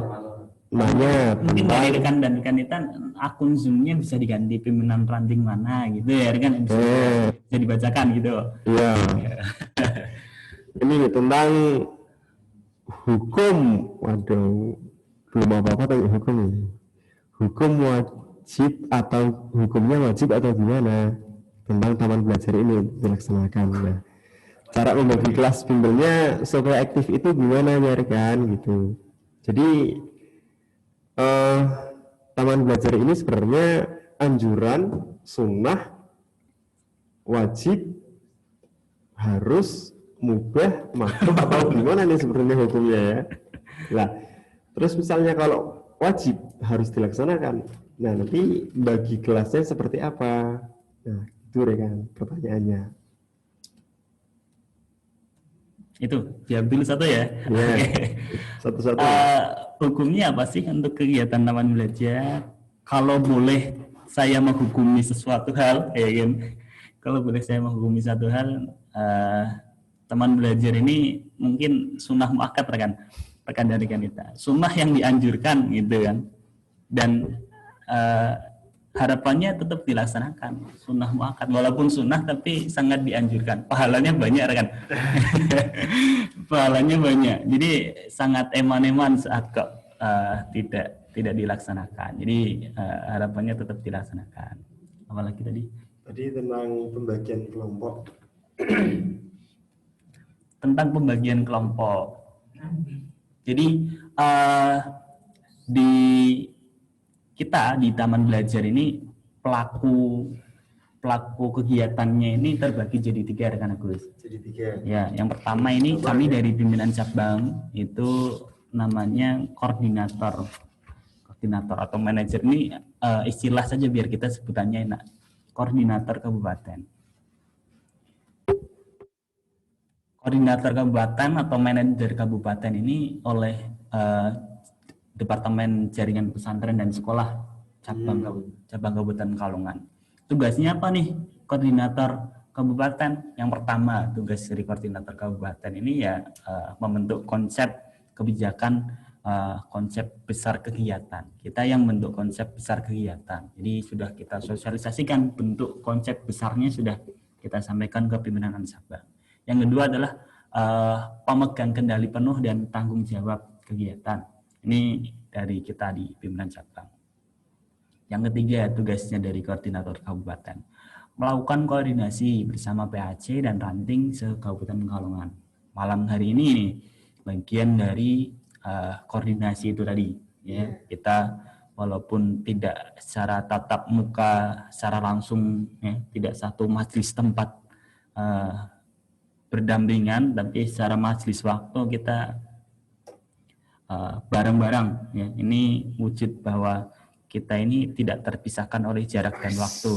[SPEAKER 4] nanya
[SPEAKER 7] Mungkin dari
[SPEAKER 4] tentang
[SPEAKER 7] rekan dan rekan kita akun Zoom-nya bisa diganti pimpinan ranting mana gitu ya kan, bisa dibacakan gitu.
[SPEAKER 4] Iya. Ini tentang hukum, waduh, belum apa-apa tentang hukum ini. Hukum wajib atau hukumnya wajib atau gimana tentang taman belajar ini dilaksanakan. Nah, cara membagi kelas bimbelnya supaya aktif itu gimana ya kan gitu. Jadi taman belajar ini sebenarnya anjuran, sunnah, wajib, harus, mubah, makruh atau gimana nih sebenarnya hukumnya ya. Nah, terus misalnya kalau wajib harus dilaksanakan, nah nanti bagi kelasnya seperti apa? Nah, itu kan pertanyaannya.
[SPEAKER 7] Itu diambil satu ya.
[SPEAKER 4] Ya, satu-satu.
[SPEAKER 7] Hukumnya apa sih untuk kegiatan taman belajar? Kalau boleh saya menghukumi sesuatu hal, ya kan? Kalau boleh saya menghukumi satu hal, taman belajar ini mungkin sunnah muakkad rekan dari kita. Sunnah yang dianjurkan gitu kan. Dan harapannya tetap dilaksanakan, sunnah muakkad, walaupun sunnah tapi sangat dianjurkan, pahalanya banyak kan. Pahalanya banyak, jadi sangat eman-eman saat kok tidak dilaksanakan. Jadi harapannya tetap dilaksanakan. Apalagi tadi
[SPEAKER 4] Tentang pembagian kelompok.
[SPEAKER 7] Tentang pembagian kelompok. Jadi di kita di taman belajar ini pelaku kegiatannya ini terbagi jadi 3 rekan Agus.
[SPEAKER 4] Jadi 3.
[SPEAKER 7] Ya, yang pertama ini kami dari pimpinan cabang itu namanya koordinator atau manajer. Ini istilah saja biar kita sebutannya enak. Koordinator kabupaten. Koordinator kabupaten atau manajer kabupaten ini oleh Departemen Jaringan Pesantren dan Sekolah cabang Kabupaten Kalongan. Tugasnya apa nih koordinator kabupaten? Yang pertama, tugas dari koordinator kabupaten ini ya membentuk konsep kebijakan, konsep besar kegiatan. Kita yang membentuk konsep besar kegiatan. Jadi sudah kita sosialisasikan bentuk konsep besarnya, sudah kita sampaikan ke pimpinan cabang. Yang kedua adalah pemegang kendali penuh dan tanggung jawab kegiatan. Ini dari kita di pimpinan cabang. Yang ketiga, tugasnya dari koordinator kabupaten melakukan koordinasi bersama PAC dan ranting se-Kabupaten Kalongan. Malam hari ini nih, bagian dari koordinasi itu tadi. Ya, kita walaupun tidak secara tatap muka, secara langsung, ya, tidak satu majelis tempat berdampingan, tapi secara majelis waktu kita bareng-bareng. Ya, ini wujud bahwa kita ini tidak terpisahkan oleh jarak dan waktu.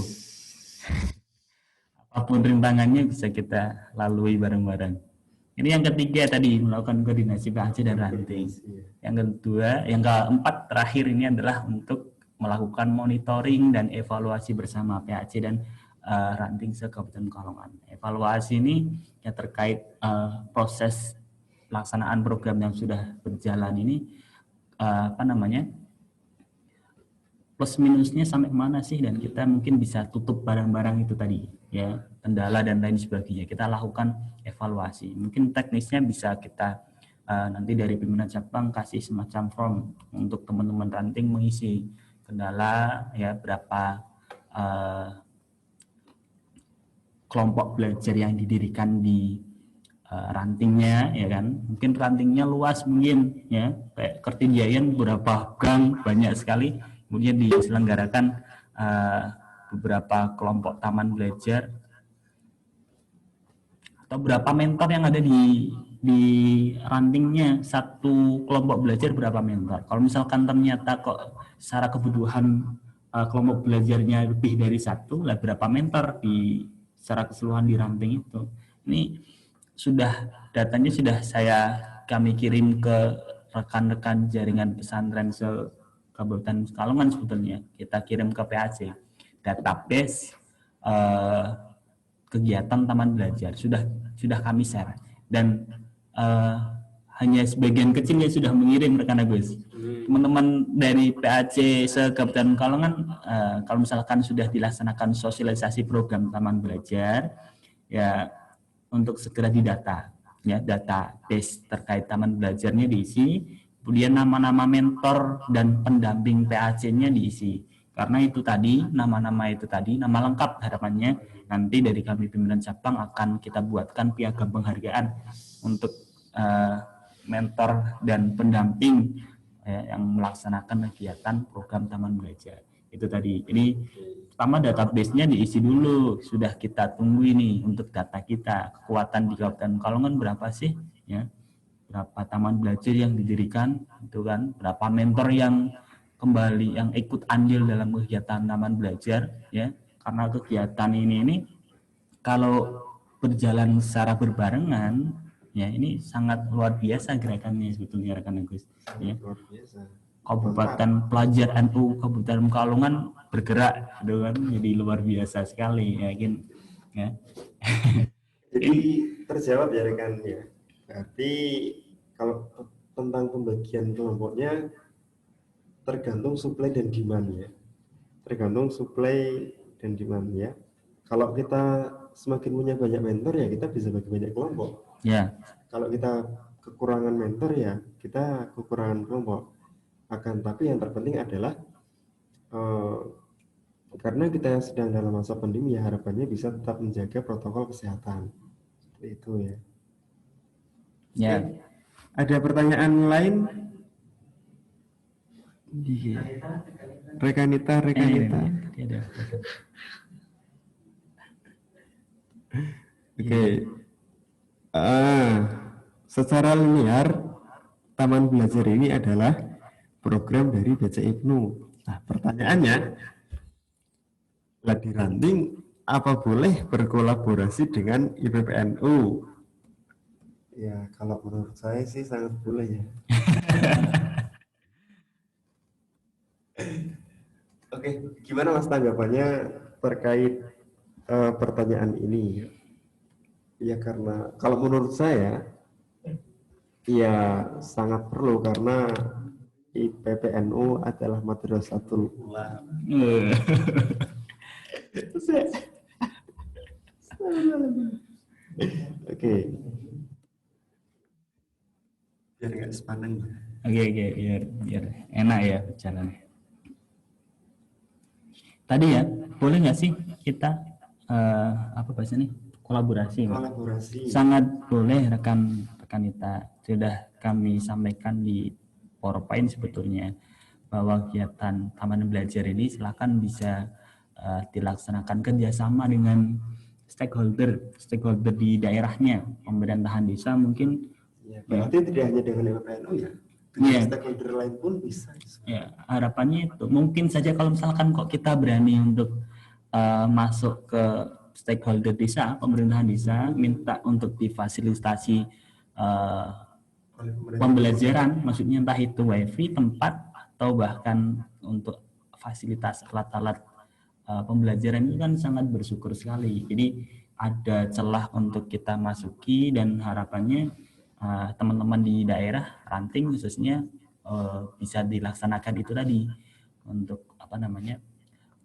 [SPEAKER 7] Apapun rintangannya bisa kita lalui bareng-bareng. Ini yang ketiga tadi, melakukan koordinasi PAC dan ranting. Yang kedua, yang keempat terakhir ini adalah untuk melakukan monitoring dan evaluasi bersama PAC dan ranting se-Kabupaten Kalongan. Evaluasi ini yang terkait proses pelaksanaan program yang sudah berjalan ini plus minusnya sampai mana sih, dan kita mungkin bisa tutup barang-barang itu tadi ya, kendala dan lain sebagainya. Kita lakukan evaluasi. Mungkin teknisnya bisa kita nanti dari pimpinan cabang kasih semacam form untuk teman-teman ranting mengisi kendala ya, berapa kelompok belajar yang didirikan di rantingnya ya kan. Mungkin rantingnya luas mungkin ya, kayak Kertijayan berapa gang, banyak sekali. Kemudian diselenggarakan beberapa kelompok taman belajar atau berapa mentor yang ada di rantingnya, satu kelompok belajar berapa mentor. Kalau misalkan ternyata kok secara kebutuhan kelompok belajarnya lebih dari satu, lah berapa mentor di secara keseluruhan di ranting itu. Ini sudah datanya sudah kami kirim ke rekan-rekan jaringan pesantren Kabupaten Kalongan sebetulnya. Kita kirim ke PAC database kegiatan taman belajar sudah kami share, dan hanya sebagian kecil yang sudah mengirim rekan Agus. Teman-teman dari PAC se-Kabupaten Pekalongan, kalau misalkan sudah dilaksanakan sosialisasi program taman belajar, ya untuk segera didata, ya database terkait taman belajarnya diisi, kemudian nama-nama mentor dan pendamping PAC-nya diisi. Karena itu tadi, nama-nama itu tadi, nama lengkap harapannya nanti dari kami pimpinan cabang akan kita buatkan piagam penghargaan untuk mentor dan pendamping yang melaksanakan kegiatan program taman belajar itu tadi. Jadi pertama database-nya diisi dulu, sudah kita tunggu ini untuk data kita, kekuatan di Kabupaten Pekalongan berapa sih, ya, berapa taman belajar yang didirikan, itu kan, berapa mentor yang kembali yang ikut andil dalam kegiatan taman belajar, ya, karena kegiatan ini kalau berjalan secara berbarengan, ya ini sangat luar biasa gerakannya sebetulnya rekan Agus. Ya.
[SPEAKER 4] Luar biasa.
[SPEAKER 7] Kabupaten Pelajar NU Kabupaten Pekalongan bergerak, kan, jadi luar biasa sekali, yakin. Ya.
[SPEAKER 4] Jadi terjawab ya rekan ya. Berarti kalau tentang pembagian kelompoknya tergantung supply dan demand ya. Tergantung supply dan demand ya. Kalau kita semakin punya banyak mentor ya kita bisa bagi banyak kelompok.
[SPEAKER 7] Ya.
[SPEAKER 4] Kalau kita kekurangan mentor ya kita kekurangan kelompok. Akan tapi yang terpenting adalah karena kita sedang dalam masa pandemi ya harapannya bisa tetap menjaga protokol kesehatan. Seperti itu ya.
[SPEAKER 7] Ya.
[SPEAKER 4] Ada pertanyaan lain? Iya. Rekanita. Oke. Secara linear taman belajar ini adalah program dari BC Ibnu. Nah, pertanyaannya, di ranting apa boleh berkolaborasi dengan IPPNU? Ya, kalau menurut saya sih sangat boleh ya. Oke, gimana Mas tanggapannya terkait pertanyaan ini? Ya karena kalau menurut saya, ya sangat perlu karena IPPNU adalah madrasatul ulama. Oke. Biar nggak sepaneng.
[SPEAKER 7] Oke, biar enak ya jalannya. Tadi ya, boleh nggak sih kita apa bahasanya kolaborasi?
[SPEAKER 4] Kolaborasi.
[SPEAKER 7] Sangat boleh rekan kita, sudah kami sampaikan di PowerPoint sebetulnya bahwa kegiatan taman belajar ini silakan bisa dilaksanakan kerjasama dengan stakeholder di daerahnya, pemerintahan desa mungkin.
[SPEAKER 4] Ya, berarti tidak hanya dengan IPPNU ya.
[SPEAKER 7] Iya.
[SPEAKER 4] Stakeholder lain pun bisa.
[SPEAKER 7] Ya, harapannya itu mungkin saja kalau misalkan kok kita berani untuk masuk ke stakeholder desa, pemerintahan desa, minta untuk difasilitasi pembelajaran, maksudnya entah itu wifi, tempat, atau bahkan untuk fasilitas alat-alat pembelajaran itu kan sangat bersyukur sekali. Jadi ada celah untuk kita masuki dan harapannya teman-teman di daerah ranting khususnya bisa dilaksanakan itu tadi untuk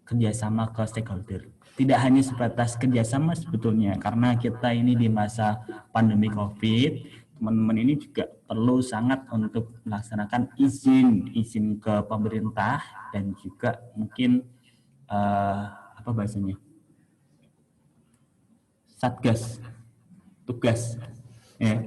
[SPEAKER 7] kerjasama ke stakeholder. Tidak hanya sebatas kerjasama sebetulnya, karena kita ini di masa pandemi COVID, teman-teman ini juga perlu sangat untuk melaksanakan izin ke pemerintah dan juga mungkin satgas tugas ya.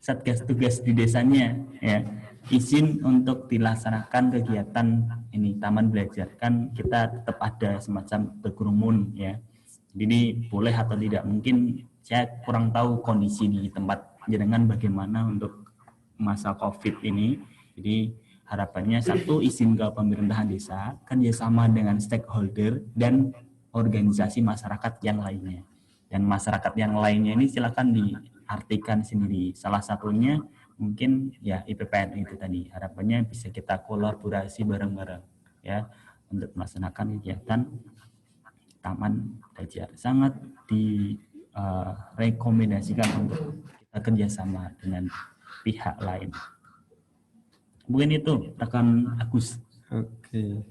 [SPEAKER 7] Satgas tugas di desanya ya, izin untuk dilaksanakan kegiatan ini taman belajar, kan kita tetap ada semacam berkerumun ya. Jadi boleh atau tidak, mungkin saya kurang tahu kondisi di tempat jenengan bagaimana untuk masa COVID ini. Jadi harapannya satu, izin ke pemerintahan desa, kerjasama dengan stakeholder dan organisasi masyarakat yang lainnya. Dan masyarakat yang lainnya ini silakan diartikan sendiri. Salah satunya mungkin ya IPPNU itu tadi. Harapannya bisa kita kolaborasi bareng-bareng ya untuk melaksanakan kegiatan taman belajar. Sangat direkomendasikan untuk kita kerjasama dengan pihak lain. Mungkin itu rekan Agus.
[SPEAKER 4] Oke.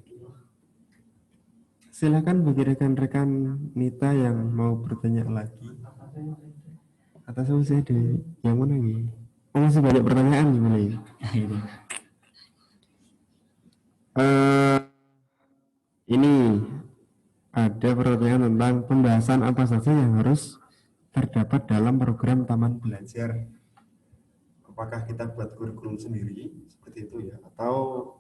[SPEAKER 4] Silakan bagi rekan-rekan Nita yang mau bertanya lagi. Atas saya ada yang mana nih? Oh, masih banyak pertanyaan gimana ya? Ini ada pertanyaan tentang pembahasan apa saja yang harus terdapat dalam program Taman Belajar. Apakah kita buat kurikulum sendiri seperti itu ya, atau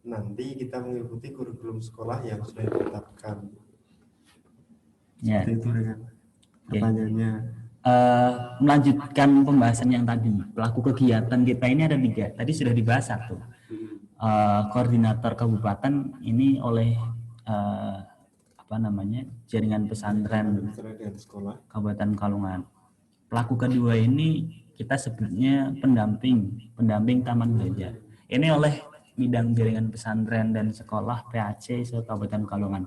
[SPEAKER 4] nanti kita mengikuti kurikulum sekolah yang sudah ditetapkan?
[SPEAKER 7] Ya.
[SPEAKER 4] Seperti itu kan pertanyaannya.
[SPEAKER 7] Melanjutkan pembahasan yang tadi, pelaku kegiatan kita ini ada 3. Tadi sudah dibahas 1. Koordinator kabupaten ini oleh jaringan pesantren Kabupaten Kalungan. Pelaku kedua ini kita sebutnya pendamping taman belajar. Ini oleh bidang jaringan pesantren dan sekolah PAC Kabupaten Kalungan.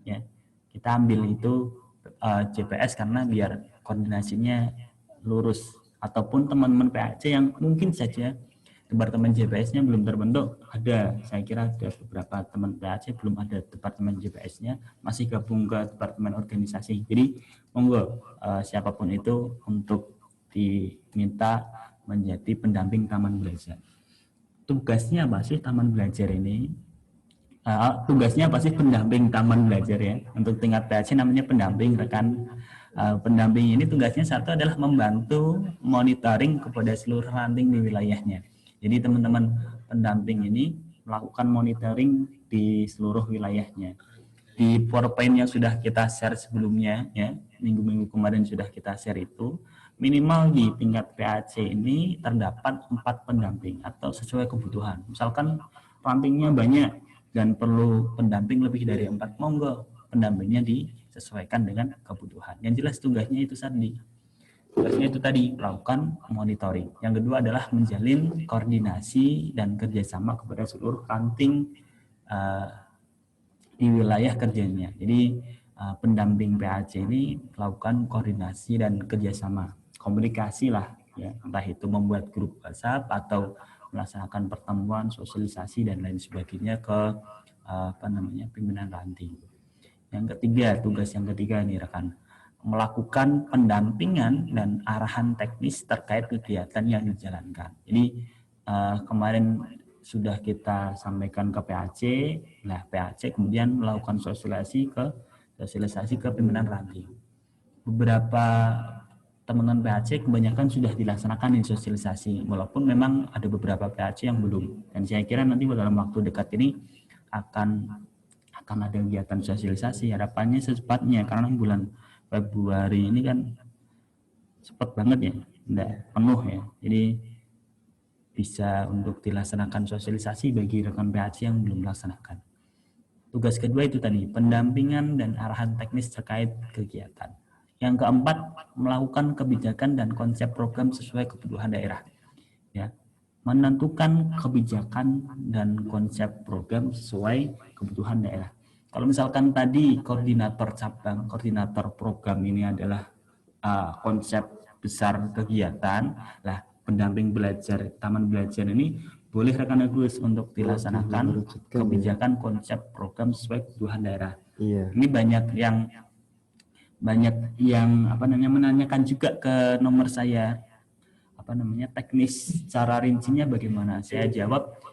[SPEAKER 7] Ya, kita ambil itu JPS karena biar koordinasinya lurus. Ataupun teman-teman PAC yang mungkin saja departemen JPS-nya belum terbentuk, saya kira ada beberapa teman PAC belum ada departemen JPS-nya, masih gabung ke departemen organisasi. Jadi monggo siapapun itu untuk diminta menjadi pendamping taman belajar. Tugasnya apa sih taman belajar ini? Tugasnya apa sih pendamping taman belajar ya? Untuk tingkat PAC namanya pendamping rekan. Pendamping ini tugasnya 1 adalah membantu monitoring kepada seluruh ranting di wilayahnya. Jadi teman-teman pendamping ini melakukan monitoring di seluruh wilayahnya. Di PowerPoint yang sudah kita share sebelumnya, ya minggu-minggu kemarin sudah kita share itu, minimal di tingkat PAC ini terdapat 4 pendamping atau sesuai kebutuhan. Misalkan rantingnya banyak dan perlu pendamping lebih dari 4, monggo pendampingnya disesuaikan dengan kebutuhan. Yang jelas tugasnya itu tadi melakukan monitoring. Yang kedua adalah menjalin koordinasi dan kerjasama kepada seluruh ranting di wilayah kerjanya. Jadi pendamping PAC ini melakukan koordinasi dan kerjasama, komunikasi lah, ya, entah itu membuat grup WhatsApp atau melaksanakan pertemuan, sosialisasi dan lain sebagainya ke pimpinan ranting. Yang ketiga, tugas yang ketiga nih rekan, melakukan pendampingan dan arahan teknis terkait kegiatan yang dijalankan. Jadi kemarin sudah kita sampaikan ke PAC, nah PAC kemudian melakukan sosialisasi ke pimpinan ranting. Beberapa teman-teman PAC kebanyakan sudah dilaksanakan sosialisasi, walaupun memang ada beberapa PAC yang belum. Dan saya kira nanti dalam waktu dekat ini akan ada kegiatan sosialisasi, harapannya secepatnya karena bulan Februari ini kan cepat banget ya, tidak penuh ya. Jadi bisa untuk dilaksanakan sosialisasi bagi rekan PAC yang belum melaksanakan. Tugas kedua itu tadi, pendampingan dan arahan teknis terkait kegiatan. Yang keempat, melakukan kebijakan dan konsep program sesuai kebutuhan daerah. Ya, menentukan kebijakan dan konsep program sesuai kebutuhan daerah. Kalau misalkan tadi koordinator cabang, koordinator program ini adalah konsep besar kegiatan, lah pendamping belajar, taman belajar ini boleh rekan Agus untuk dilaksanakan kebijakan konsep program sesuai kebutuhan daerah.
[SPEAKER 4] Iya.
[SPEAKER 7] Ini banyak yang menanyakan juga ke nomor saya, teknis cara rincinya bagaimana. Saya jawab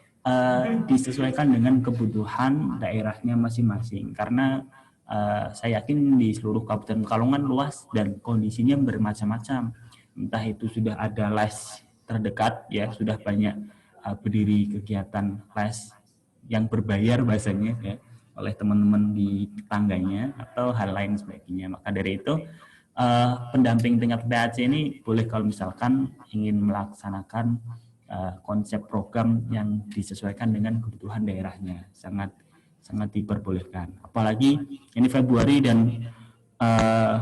[SPEAKER 7] disesuaikan dengan kebutuhan daerahnya masing-masing, karena saya yakin di seluruh Kabupaten Kalungan luas dan kondisinya bermacam-macam. Entah itu sudah ada les terdekat, ya sudah banyak berdiri kegiatan les yang berbayar bahasanya ya oleh teman-teman di tetangganya atau hal lain sebagainya. Maka dari itu pendamping tingkat PAC ini boleh kalau misalkan ingin melaksanakan konsep program yang disesuaikan dengan kebutuhan daerahnya, sangat diperbolehkan. Apalagi ini Februari dan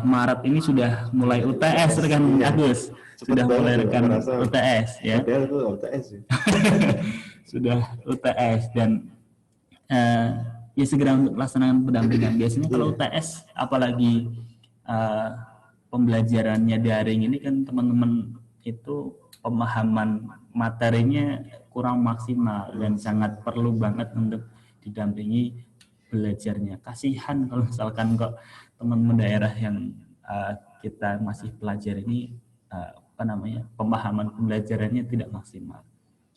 [SPEAKER 7] Maret ini sudah mulai UTS rekan Agus, sudah mulai rekan UTS ya. Sudah UTS dan ya segera untuk laksanakan pendampingan. Biasanya kalau UTS apalagi pembelajarannya daring ini kan teman-teman itu pemahaman materinya kurang maksimal dan sangat perlu banget untuk didampingi belajarnya. Kasihan kalau misalkan kok teman-teman daerah yang kita masih pelajari ini pemahaman pembelajarannya tidak maksimal.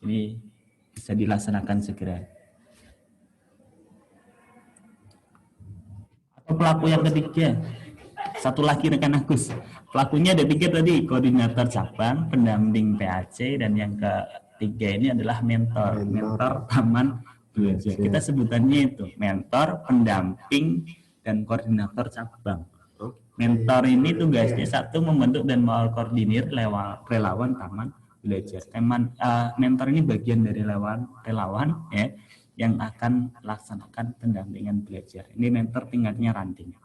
[SPEAKER 7] Jadi bisa dilaksanakan segera. Atau pelaku yang ketiga, satu lagi rekan Agus. Pelakunya ada 3 tadi, koordinator cabang, pendamping PAC, dan yang ketiga ini adalah mentor taman belajar. Kita sebutannya itu mentor, pendamping, dan koordinator cabang. Mentor ini tugasnya satu membentuk dan mengkoordinir relawan taman belajar. Mentor ini bagian dari relawan ya yang akan laksanakan pendampingan belajar. Ini mentor tingkatnya ranting.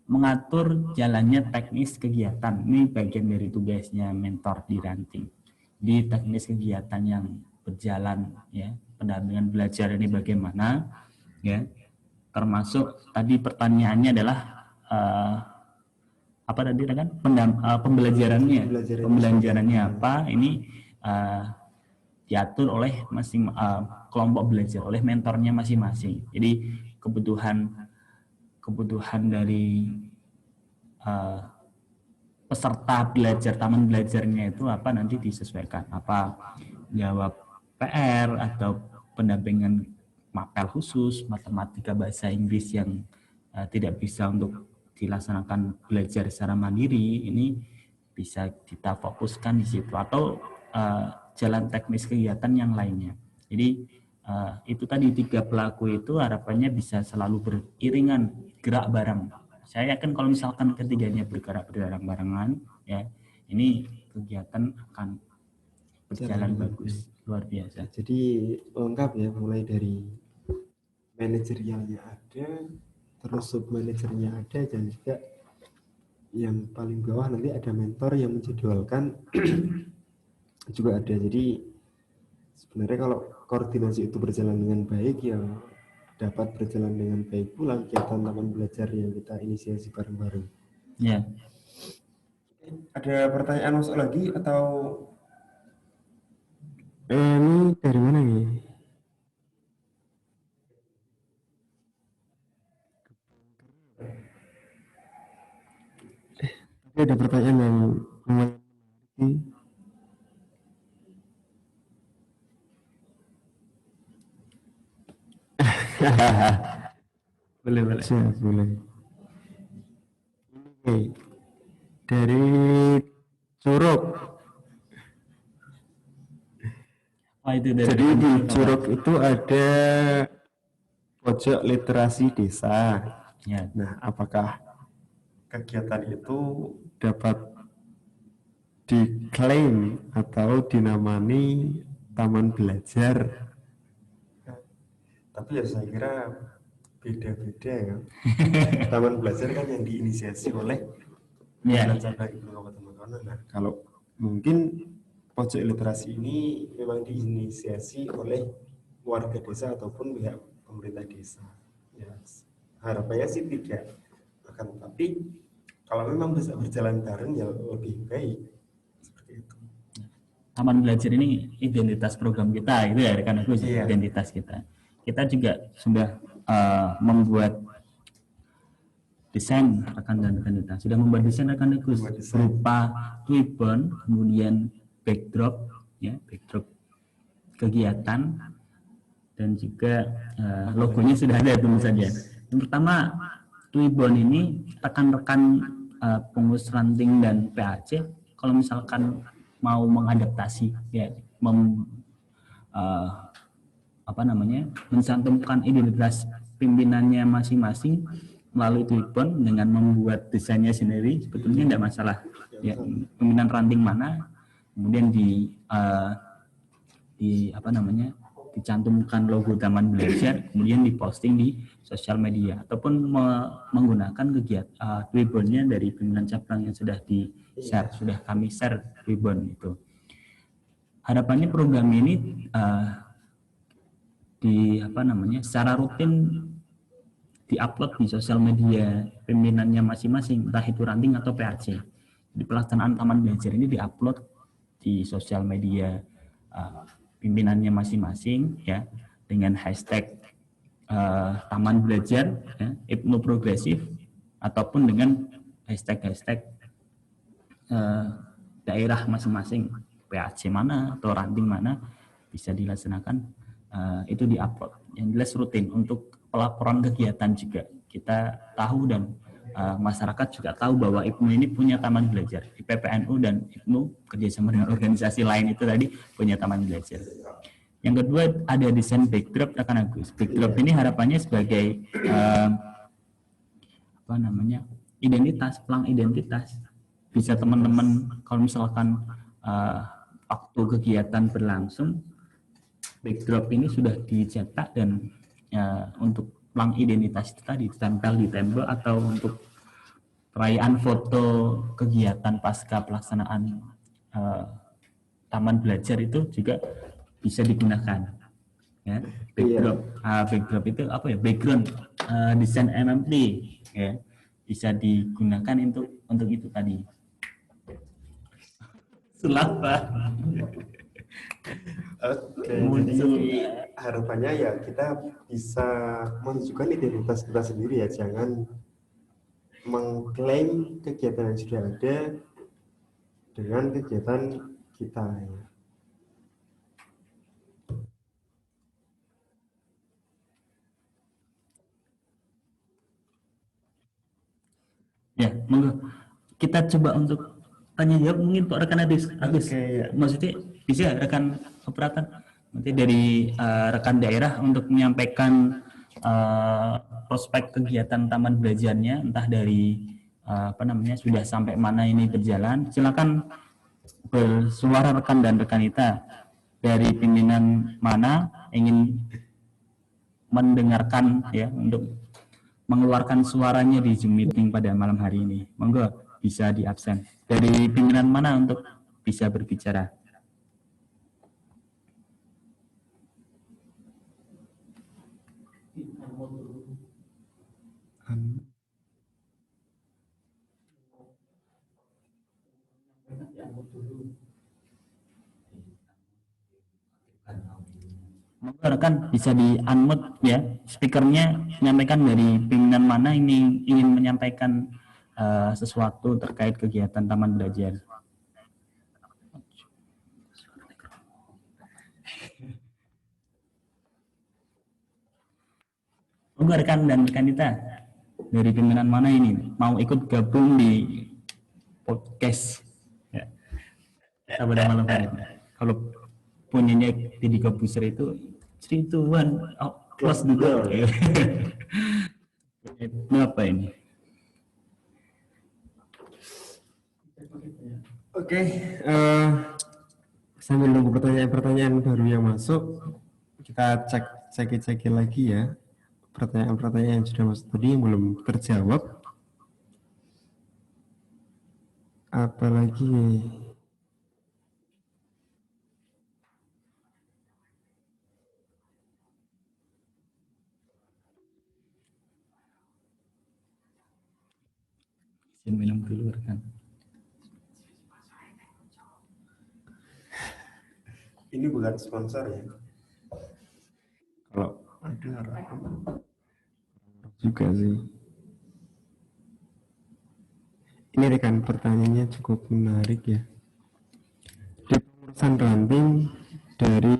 [SPEAKER 7] Mengatur jalannya teknis kegiatan, ini bagian dari tugasnya mentor di ranting. Di teknis kegiatan yang berjalan ya, pendampingan belajar ini bagaimana ya, termasuk tadi pertanyaannya adalah apa tadi kan pembelajarannya apa, ini diatur oleh kelompok belajar oleh mentornya masing-masing. Jadi kebutuhan dari peserta belajar taman belajarnya itu apa nanti disesuaikan, apa jawab PR atau pendampingan mapel khusus matematika bahasa Inggris yang tidak bisa untuk dilaksanakan belajar secara mandiri, ini bisa kita fokuskan di situ, atau jalan teknis kegiatan yang lainnya. Jadi itu tadi 3 pelaku itu harapannya bisa selalu beriringan, gerak bareng. Saya yakin kalau misalkan ketiganya bergerak barengan ya, ini kegiatan akan berjalan bagus, luar biasa.
[SPEAKER 4] Jadi lengkap ya, mulai dari manajerialnya ada, terus sub manajernya ada, dan juga yang paling bawah nanti ada mentor yang menjadwalkan juga ada. Jadi sebenarnya kalau koordinasi itu berjalan dengan baik, ya dapat berjalan dengan baik pula kegiatan taman belajar yang kita inisiasi bareng-bareng.
[SPEAKER 7] Ya.
[SPEAKER 4] Ada pertanyaan masuk lagi atau ini dari mana nih? Tapi ada pertanyaan yang lumayan menarik. boleh. Oke. Dari Curug. Jadi di Curug itu ada pojok literasi desa.
[SPEAKER 7] Ya.
[SPEAKER 4] Nah, apakah kegiatan itu dapat diklaim atau dinamani taman belajar? Tapi ya saya kira beda-beda ya. Taman belajar kan yang diinisiasi oleh cabang Ibnu Kabupaten Makassar. Nah, kalau mungkin pojok literasi ini memang diinisiasi oleh warga desa ataupun pihak pemerintah desa. Ya, harapannya sih tidak, akan tetapi kalau memang bisa berjalan bareng ya lebih baik seperti itu.
[SPEAKER 7] Taman belajar ini identitas program kita, gitu ya rekan Agus, identitas kita. Kita juga sudah membuat desain rekan dan rekan kita, sudah membuat desain rekan Agus berupa ribbon, kemudian backdrop, ya backdrop kegiatan, dan juga logonya sudah ada tentu saja. Yang pertama, ribbon ini rekan-rekan pengurus ranting dan PAC kalau misalkan mau mengadaptasi ya mencantumkan identitas pimpinannya masing-masing melalui ribbon dengan membuat desainnya sendiri, sebetulnya tidak masalah ya, pimpinan ranting mana kemudian dicantumkan logo taman belajar, kemudian diposting di sosial media ataupun menggunakan kegiatan ribbonnya dari pimpinan cabang yang sudah di-share, sudah kami share ribbon itu. Harapannya program ini secara rutin diupload di sosial media pimpinannya masing-masing, entah itu ranting atau PAC. Di pelaksanaan taman belajar ini diupload di sosial media pimpinannya masing-masing ya, dengan hashtag taman belajar ya, Ibnu Progresif, ataupun dengan hashtag daerah masing-masing, PAC mana atau ranting mana bisa dilaksanakan, itu diupload. Yang jelas rutin untuk pelaporan kegiatan juga kita tahu, dan masyarakat juga tahu bahwa IPNU ini punya taman belajar. Di PPNU dan IPNU kerjasama dengan organisasi lain itu tadi punya taman belajar. Yang kedua ada desain backdrop rekan Agus. Backdrop ini harapannya sebagai identitas, pelang identitas. Bisa teman-teman kalau misalkan waktu kegiatan berlangsung, backdrop ini sudah dicetak dan untuk pelang identitas itu tadi ditempel di tembok, atau untuk perayaan foto kegiatan pasca pelaksanaan taman belajar itu juga bisa digunakan. Ya, backdrop, backdrop itu apa ya? Background desain MMT ya, bisa digunakan untuk itu tadi. Selapa.
[SPEAKER 4] Jadi harapannya ya kita bisa menunjukkan identitas kita sendiri ya, jangan mengklaim kegiatan yang sudah ada dengan kegiatan kita ya.
[SPEAKER 7] Ya, monggo kita coba untuk tanya jawab mungkin Pak rekan Agus.
[SPEAKER 4] Ya.
[SPEAKER 7] Maksudnya bisa rekan operator nanti dari rekan daerah untuk menyampaikan prospek kegiatan taman belajarnya, entah dari sudah sampai mana ini berjalan. Silakan bersuara rekan dan rekanita dari pimpinan mana ingin mendengarkan ya, untuk mengeluarkan suaranya di Zoom meeting pada malam hari ini. Monggo bisa di absen. Dari pimpinan mana untuk bisa berbicara? Monggo rekan bisa di unmute ya, speakernya, menyampaikan dari pimpinan mana ini ingin menyampaikan sesuatu terkait kegiatan taman belajar. Monggo rekan dan rekanita dari pimpinan mana ini mau ikut gabung di podcast ya, pada malam hari ini. Kalau punyanya Deddy Kobuser itu Tuhan close the door. Itu apa ini?
[SPEAKER 4] Oke, sambil nunggu pertanyaan-pertanyaan baru yang masuk, kita cek lagi ya pertanyaan-pertanyaan yang sudah masuk tadi yang belum terjawab. Apalagi
[SPEAKER 7] minum dulu rekan.
[SPEAKER 4] ini bukan sponsor ya. Kalau ada juga sih. Ini rekan, pertanyaannya cukup menarik ya. Di pengurusan ranting dari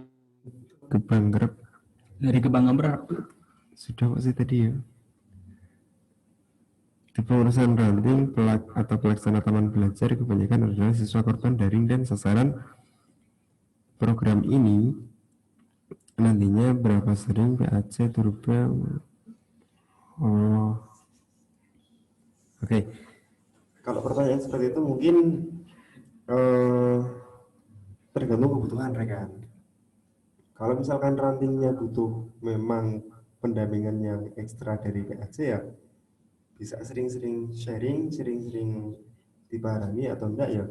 [SPEAKER 4] Gebang Grep sudah kok sih tadi ya. Di pengurusan ranting atau pelaksana taman belajar kebanyakan adalah siswa korban daring, dan sasaran program ini nantinya berapa sering PAC Turba. Oke. Kalau pertanyaan seperti itu mungkin tergantung kebutuhan rekan. Kalau misalkan rantingnya butuh memang pendampingan yang ekstra dari PAC ya bisa sering-sering sharing, sering-sering dipahami atau enggak ya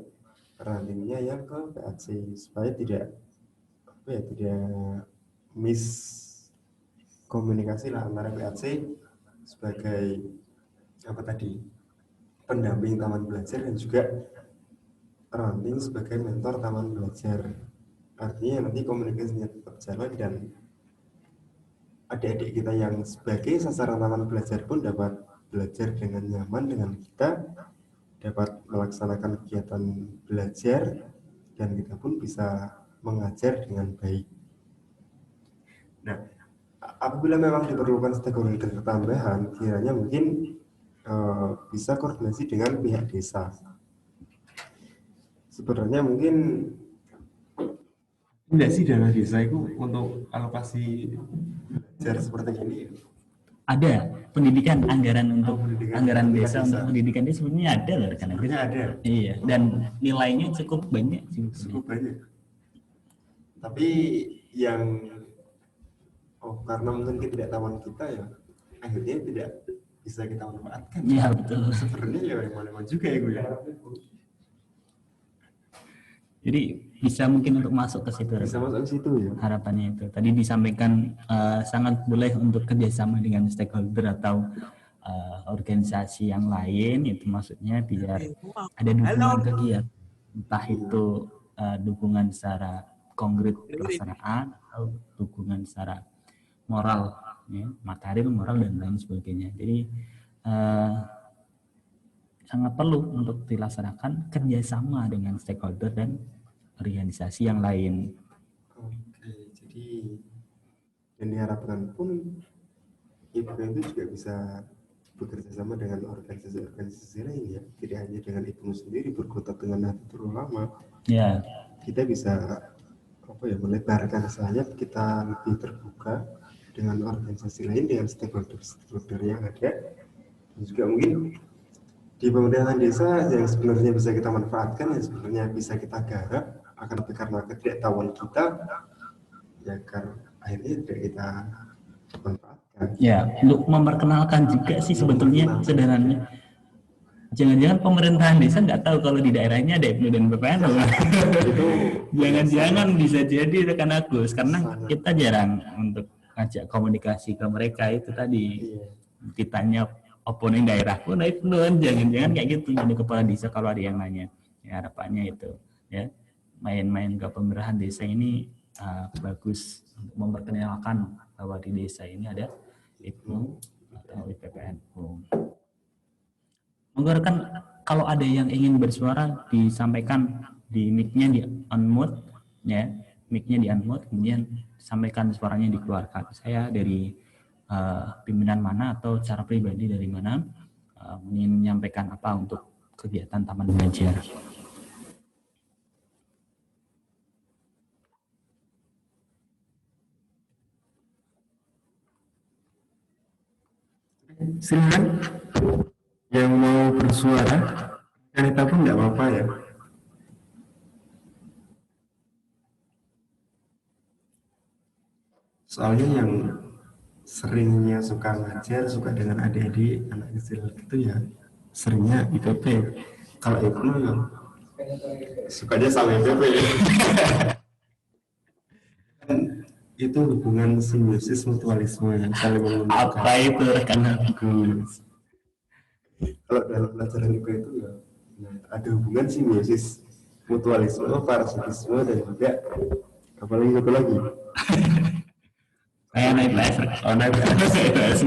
[SPEAKER 4] rantingnya yang ke PAC supaya tidak miss komunikasi lah antara PAC sebagai apa tadi pendamping taman belajar dan juga Ranting sebagai mentor taman belajar. Artinya nanti komunikasinya tetap jalan dan adik-adik kita yang sebagai sasaran taman belajar pun dapat belajar dengan nyaman dengan kita, dapat melaksanakan kegiatan belajar, dan kita pun bisa mengajar dengan baik. Nah, apabila memang diperlukan stakeholder tambahan, kiranya mungkin bisa koordinasi dengan pihak desa. Sebenarnya mungkin tidak sih dana desa itu untuk alokasi belajar seperti ini.
[SPEAKER 7] Ada pendidikan anggaran untuk anggaran
[SPEAKER 4] pendidikan
[SPEAKER 7] desa untuk pendidikan itu sebenarnya ada loh rekan.
[SPEAKER 4] Sebenarnya ada.
[SPEAKER 7] Iya, dan nilainya cukup banyak juga.
[SPEAKER 4] Cukup banyak. Tapi yang karena mungkin ketidaktahuan kita ya akhirnya tidak bisa kita manfaatkan.
[SPEAKER 7] Iya betul.
[SPEAKER 4] Sebenarnya ya mana-mana juga ya gue ya.
[SPEAKER 7] Jadi bisa mungkin untuk masuk ke situ.
[SPEAKER 4] Bisa masuk ke situ ya.
[SPEAKER 7] Harapannya itu. Tadi disampaikan sangat boleh untuk kerjasama dengan stakeholder atau organisasi yang lain. Itu maksudnya biar ada dukungan kegiatan. Entah itu dukungan secara konkret pelaksanaan atau dukungan secara moral, ya, material, moral dan lain sebagainya. Jadi sangat perlu untuk dilaksanakan kerjasama dengan stakeholder dan organisasi yang lain.
[SPEAKER 4] Oke, jadi yang diharapkan pun IPK itu juga bisa bekerja sama dengan organisasi-organisasi lain ya, tidak hanya dengan IPNU sendiri berkutat dengan Nahdlatul Ulama.
[SPEAKER 7] Ya.
[SPEAKER 4] Kita bisa melebarkan sayap, kita lebih terbuka dengan organisasi lain, dengan stakeholder yang ada, dan juga mungkin di pemerintahan desa yang sebenarnya bisa kita manfaatkan, yang sebenarnya bisa kita garap, akan tapi karena ketidaktahuan kita, ya kan akhirnya tidak kita manfaatkan.
[SPEAKER 7] Ya, untuk memperkenalkan juga sih sebetulnya sederhananya. Jangan-jangan pemerintahan desa nggak tahu kalau di daerahnya ada IPNU dan PPN. Jangan-jangan bisa jadi rekan Agus, karena kita jarang untuk ngajak komunikasi ke mereka itu tadi. Ditanya oponen daerahku, nah itu jangan-jangan kayak gitu jadi kepala desa kalau ada yang nanya. Ya, harapannya itu ya main-main ke pemerintahan desa ini bagus untuk memperkenalkan bahwa di desa ini ada IPNU atau IPPNU. Monggo rekan, kalau ada yang ingin bersuara disampaikan di mic-nya di unmute ya, mic-nya di unmute, kemudian sampaikan suaranya dikeluarkan. Saya dari pimpinan mana atau cara pribadi dari mana ingin menyampaikan apa untuk kegiatan taman belajar.
[SPEAKER 4] Silakan yang mau bersuara, kita pun nggak apa-apa ya. Soalnya yang seringnya suka ngajar, suka dengan adik-adik anak kecil gitu ya, seringnya IPP. Kalau IPNU ya sukanya sama IPP. Itu hubungan simbiosis mutualisme yang saling menguntungkan.
[SPEAKER 7] Apa itu rekan Agus?
[SPEAKER 4] Kalau dalam pelajaran IPA itu ya ada hubungan simbiosis mutualisme, parasitisme, dan juga apa lagi satu lagi.
[SPEAKER 7] Saya naik IPS.
[SPEAKER 4] Oh, naik IPS.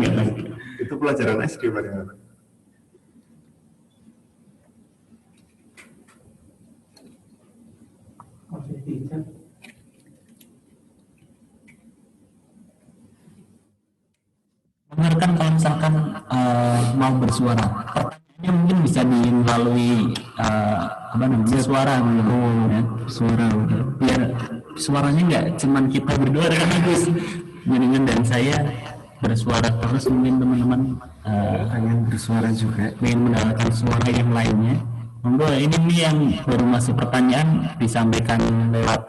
[SPEAKER 4] Itu pelajaran SD padahal.
[SPEAKER 7] Dengarkan kalau misalkan mau bersuara, pertanyaannya mungkin bisa melalui suara ya. Suara biar suaranya nggak cuman kita berdua dengan Agus, Jaringan dan saya bersuara terus, mungkin teman-teman pengen bersuara juga, ingin mendengarkan suara yang lainnya. Monggo, ini yang baru masuk pertanyaan disampaikan lewat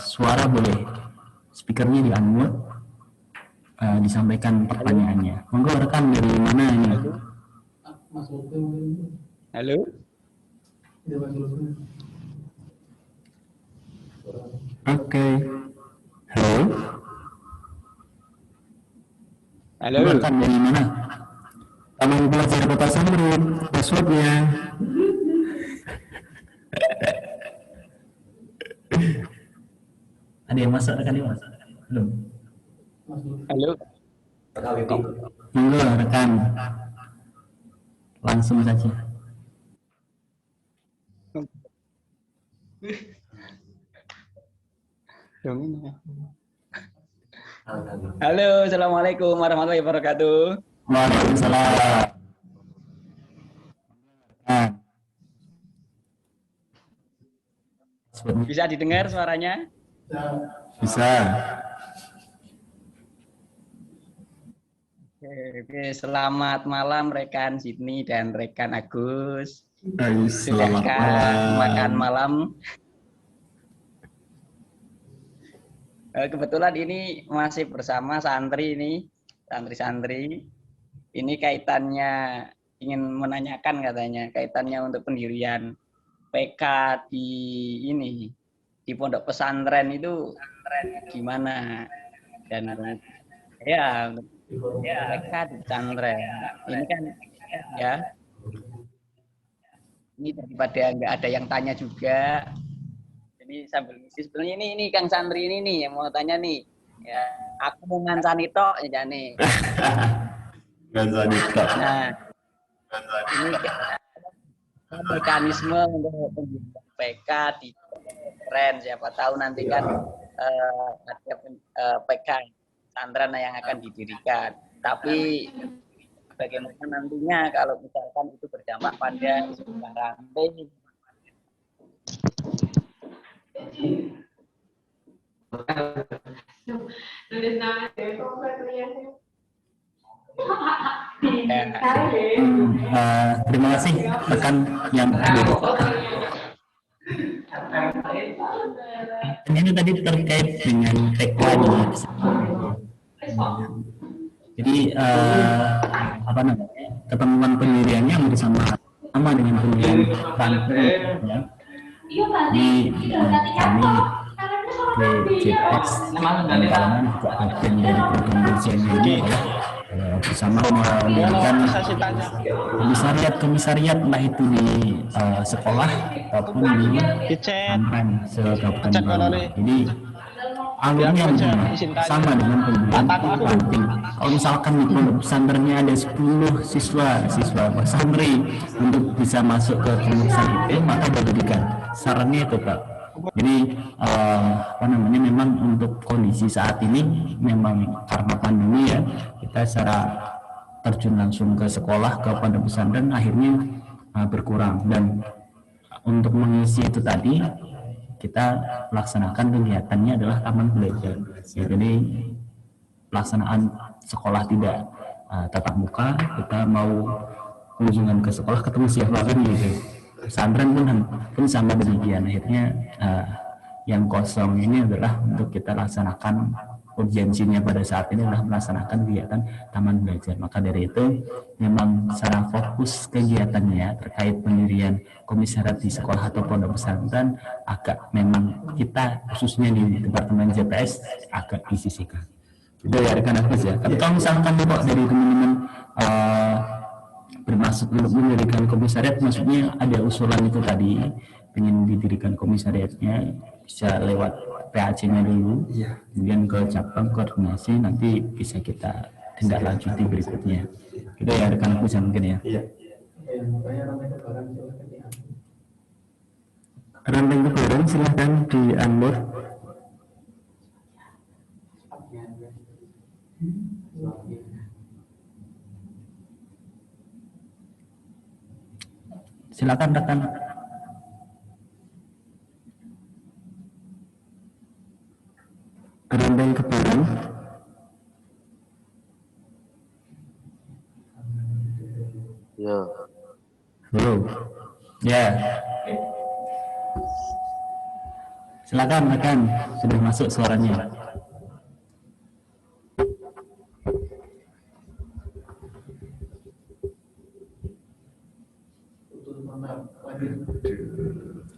[SPEAKER 7] suara, boleh speakernya di unmute, disampaikan pertanyaannya. Monggo rekan dari mana ini?
[SPEAKER 3] Halo.
[SPEAKER 4] Oke. Halo.
[SPEAKER 9] Halo.
[SPEAKER 7] Rekan dari mana? Taman Belajar Kota Samarinda. Passwordnya. Ada yang masuk rekan ini? Belum.
[SPEAKER 9] Halo.
[SPEAKER 7] Monggo rekan. Langsung saja.
[SPEAKER 9] Halo, assalamualaikum warahmatullahi wabarakatuh.
[SPEAKER 7] Waalaikumsalam.
[SPEAKER 9] Bisa didengar suaranya?
[SPEAKER 7] Bisa.
[SPEAKER 9] Oke, selamat malam rekan Sydney dan rekan Agus.
[SPEAKER 7] Selamat
[SPEAKER 9] Sudahkah
[SPEAKER 7] malam.
[SPEAKER 9] makan malam? Kebetulan ini masih bersama santri ini, santri-santri. Ini kaitannya ingin menanyakan katanya, kaitannya untuk pendirian PK di ini di pondok pesantren itu gimana? Dan ya PK di pesantren ini kan ya ini daripada nggak ada yang tanya juga. Jadi sambil ngisi sebenarnya ini Kang Santri ini nih yang mau tanya nih. Ya, aku mau ngancani tok ya nih.
[SPEAKER 7] Ngancani tok.
[SPEAKER 9] Nah, ini mekanisme untuk pembuatan PK di pesantren, siapa tahu nanti kan ada PK pesantren yang akan didirikan. Tapi bagaimana nantinya kalau misalkan itu berdampak pada rantai
[SPEAKER 7] terima kasih rekan yang ini tadi terkait dengan PK di jadi apa namanya ketemuan pendiriannya hampir sama dengan pendirian rantai ya. Di kami DJX dan kalangan juga bagian dari program ujian ini bersama mendirikan komisariat entah itu di sekolah ataupun di pesantren se-Kabupaten Bali. Jadi alurnya sama dengan pendirian ranting. Kalau misalkan di pondok pesantrennya ada 10 siswa pesantren untuk bisa masuk ke pengurusan itu, maka diberikan sarannya itu Pak. Jadi apa namanya memang untuk kondisi saat ini memang karena pandemi ya kita secara terjun langsung ke sekolah ke pondok pesantren akhirnya berkurang, dan untuk mengisi itu tadi kita laksanakan kegiatannya adalah taman belajar ya, jadi pelaksanaan sekolah tidak tatap muka, kita mau kunjungan ke sekolah ketemu siapa kan gitu. Pesantren pun sama demikian. Akhirnya yang kosong ini adalah untuk kita laksanakan urgensinya pada saat ini adalah melaksanakan kegiatan taman belajar. Maka dari itu memang secara fokus kegiatannya terkait pendirian komisariat di sekolah atau pondok pesantren agak memang kita khususnya di Departemen JPS agak disisihkan. Itu ya rekan Agus ya. Tapi kalau misalkan kok dari teman-teman bermaksud untuk mendirikan komisariat, maksudnya ada usulan itu tadi ingin didirikan komisariatnya bisa lewat PAC-nya dulu, kemudian ke cabang koordinasi, nanti bisa kita tindak lanjuti berikutnya. Gitu ya rekan Agus mungkin ya. Ranting kebaran silahkan di-unload. Silakan rekan. Kerendang kebaran.
[SPEAKER 10] Ya.
[SPEAKER 7] Halo. Ya. Silakan rekan, sudah masuk suaranya.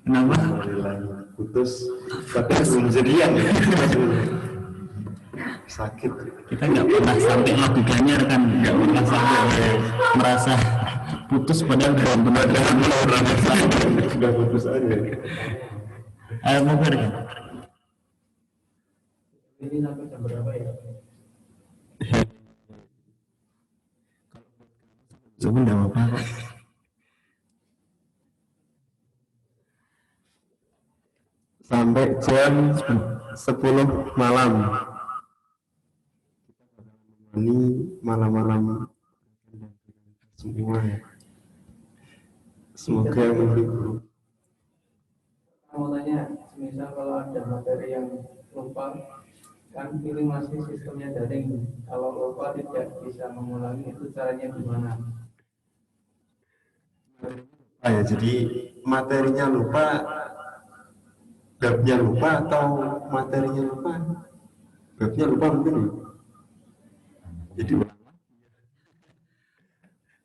[SPEAKER 7] Kenapa?
[SPEAKER 4] Putus, tapi belum jadian. sakit.
[SPEAKER 7] Kita nggak pernah sampai logikanya kan, nggak pernah sampai merasa putus padahal belum benar-benar
[SPEAKER 4] sudah putus aja.
[SPEAKER 7] Mungkin kan?
[SPEAKER 3] Ini sampai jam berapa ya?
[SPEAKER 4] Cuma enggak apa-apa kok. Sampai jam 10 malam. Ini malam-malam semua ya. Semoga menghibur.
[SPEAKER 3] Mau tanya, misal kalau ada materi yang lupa, kan pilih masih sistemnya daring. Kalau lupa tidak bisa mengulangi, itu caranya gimana?
[SPEAKER 4] Ya, jadi materinya lupa, babnya lupa atau materinya lupa? Babnya lupa mungkin ya. Jadi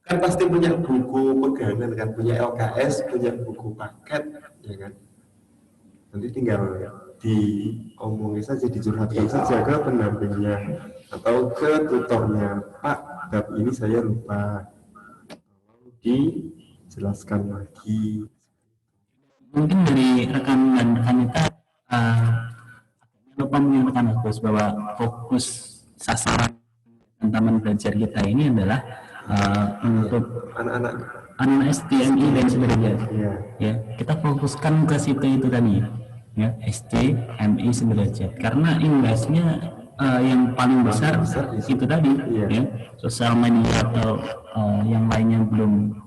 [SPEAKER 4] kan pasti punya buku pegangan kan, punya LKS, punya buku paket, ya kan. Nanti tinggal diomongin saja, dicurhatkan saja ke pendampingnya atau ke tutornya. Pak, bab ini saya lupa, dijelaskan lagi.
[SPEAKER 7] Mungkin dari rekan dan rekan kita lupa mengingatkan fokus bahwa fokus sasaran taman belajar kita ini adalah untuk anak-anak STMI dan sederajat. Ya, kita fokuskan ke situ itu tadi, ya, STMI sederajat. Karena imbasnya yang paling besar itu tadi, ya, sosial media atau yang lainnya belum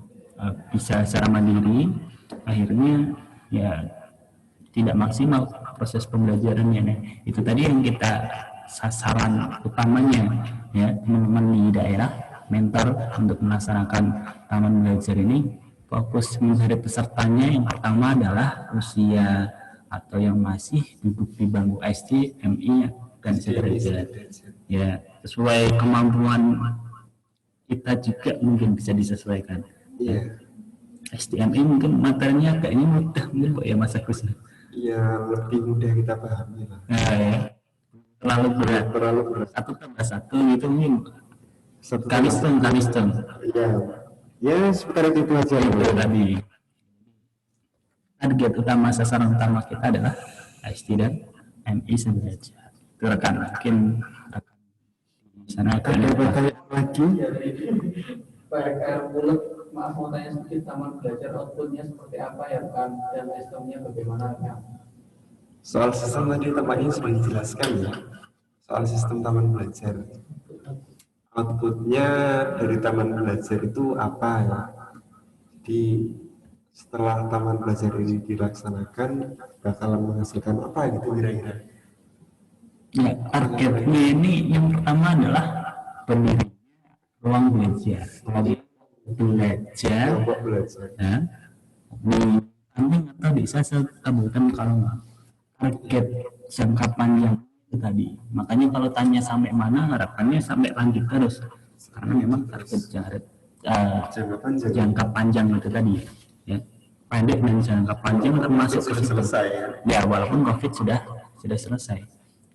[SPEAKER 7] bisa secara mandiri, akhirnya ya tidak maksimal proses pembelajarannya. Nah, itu tadi yang kita sasaran utamanya, ya, teman-teman di daerah, mentor untuk melaksanakan taman belajar ini fokus mencari pesertanya. Yang pertama adalah usia atau yang masih duduk di bangku SD, MI dan sederajat. Ya, sesuai kemampuan kita juga mungkin bisa disesuaikan. Ya. STMI mungkin materinya kayaknya mudah mungkin Pak ya Mas Agus.
[SPEAKER 4] Iya, lebih mudah kita pahami lah.
[SPEAKER 7] Nah, ya. Terlalu berat. Satu tambah satu gitu mungkin. Kalistung.
[SPEAKER 4] Iya. Ya, sekitar itu aja.
[SPEAKER 7] Itu tadi. Target utama, sasaran utama kita adalah SD dan MI sederajat. Itu rekan mungkin rekan di sana akan
[SPEAKER 4] lagi.
[SPEAKER 3] PR bulat, maaf mau tanya sedikit, taman belajar outputnya seperti apa ya kan, dan sistemnya bagaimana kan?
[SPEAKER 4] Soal sistem tadi tempatnya sudah dijelaskan ya. Soal sistem taman belajar, outputnya dari taman belajar itu apa ya? Jadi setelah taman belajar ini dilaksanakan bakalan menghasilkan apa gitu kira-kira?
[SPEAKER 7] Ya, targetnya ini yang pertama adalah pendirian ruang belajar. Belajar. Nah, di samping atau di kabupaten kalau target jangka panjang itu tadi. Makanya kalau tanya sampai mana, harapannya sampai lanjut terus. Karena memang target jangka panjang itu tadi. Ya, pendek dan jangka panjang termasuk
[SPEAKER 4] selesai.
[SPEAKER 7] Ya, walaupun COVID sudah selesai.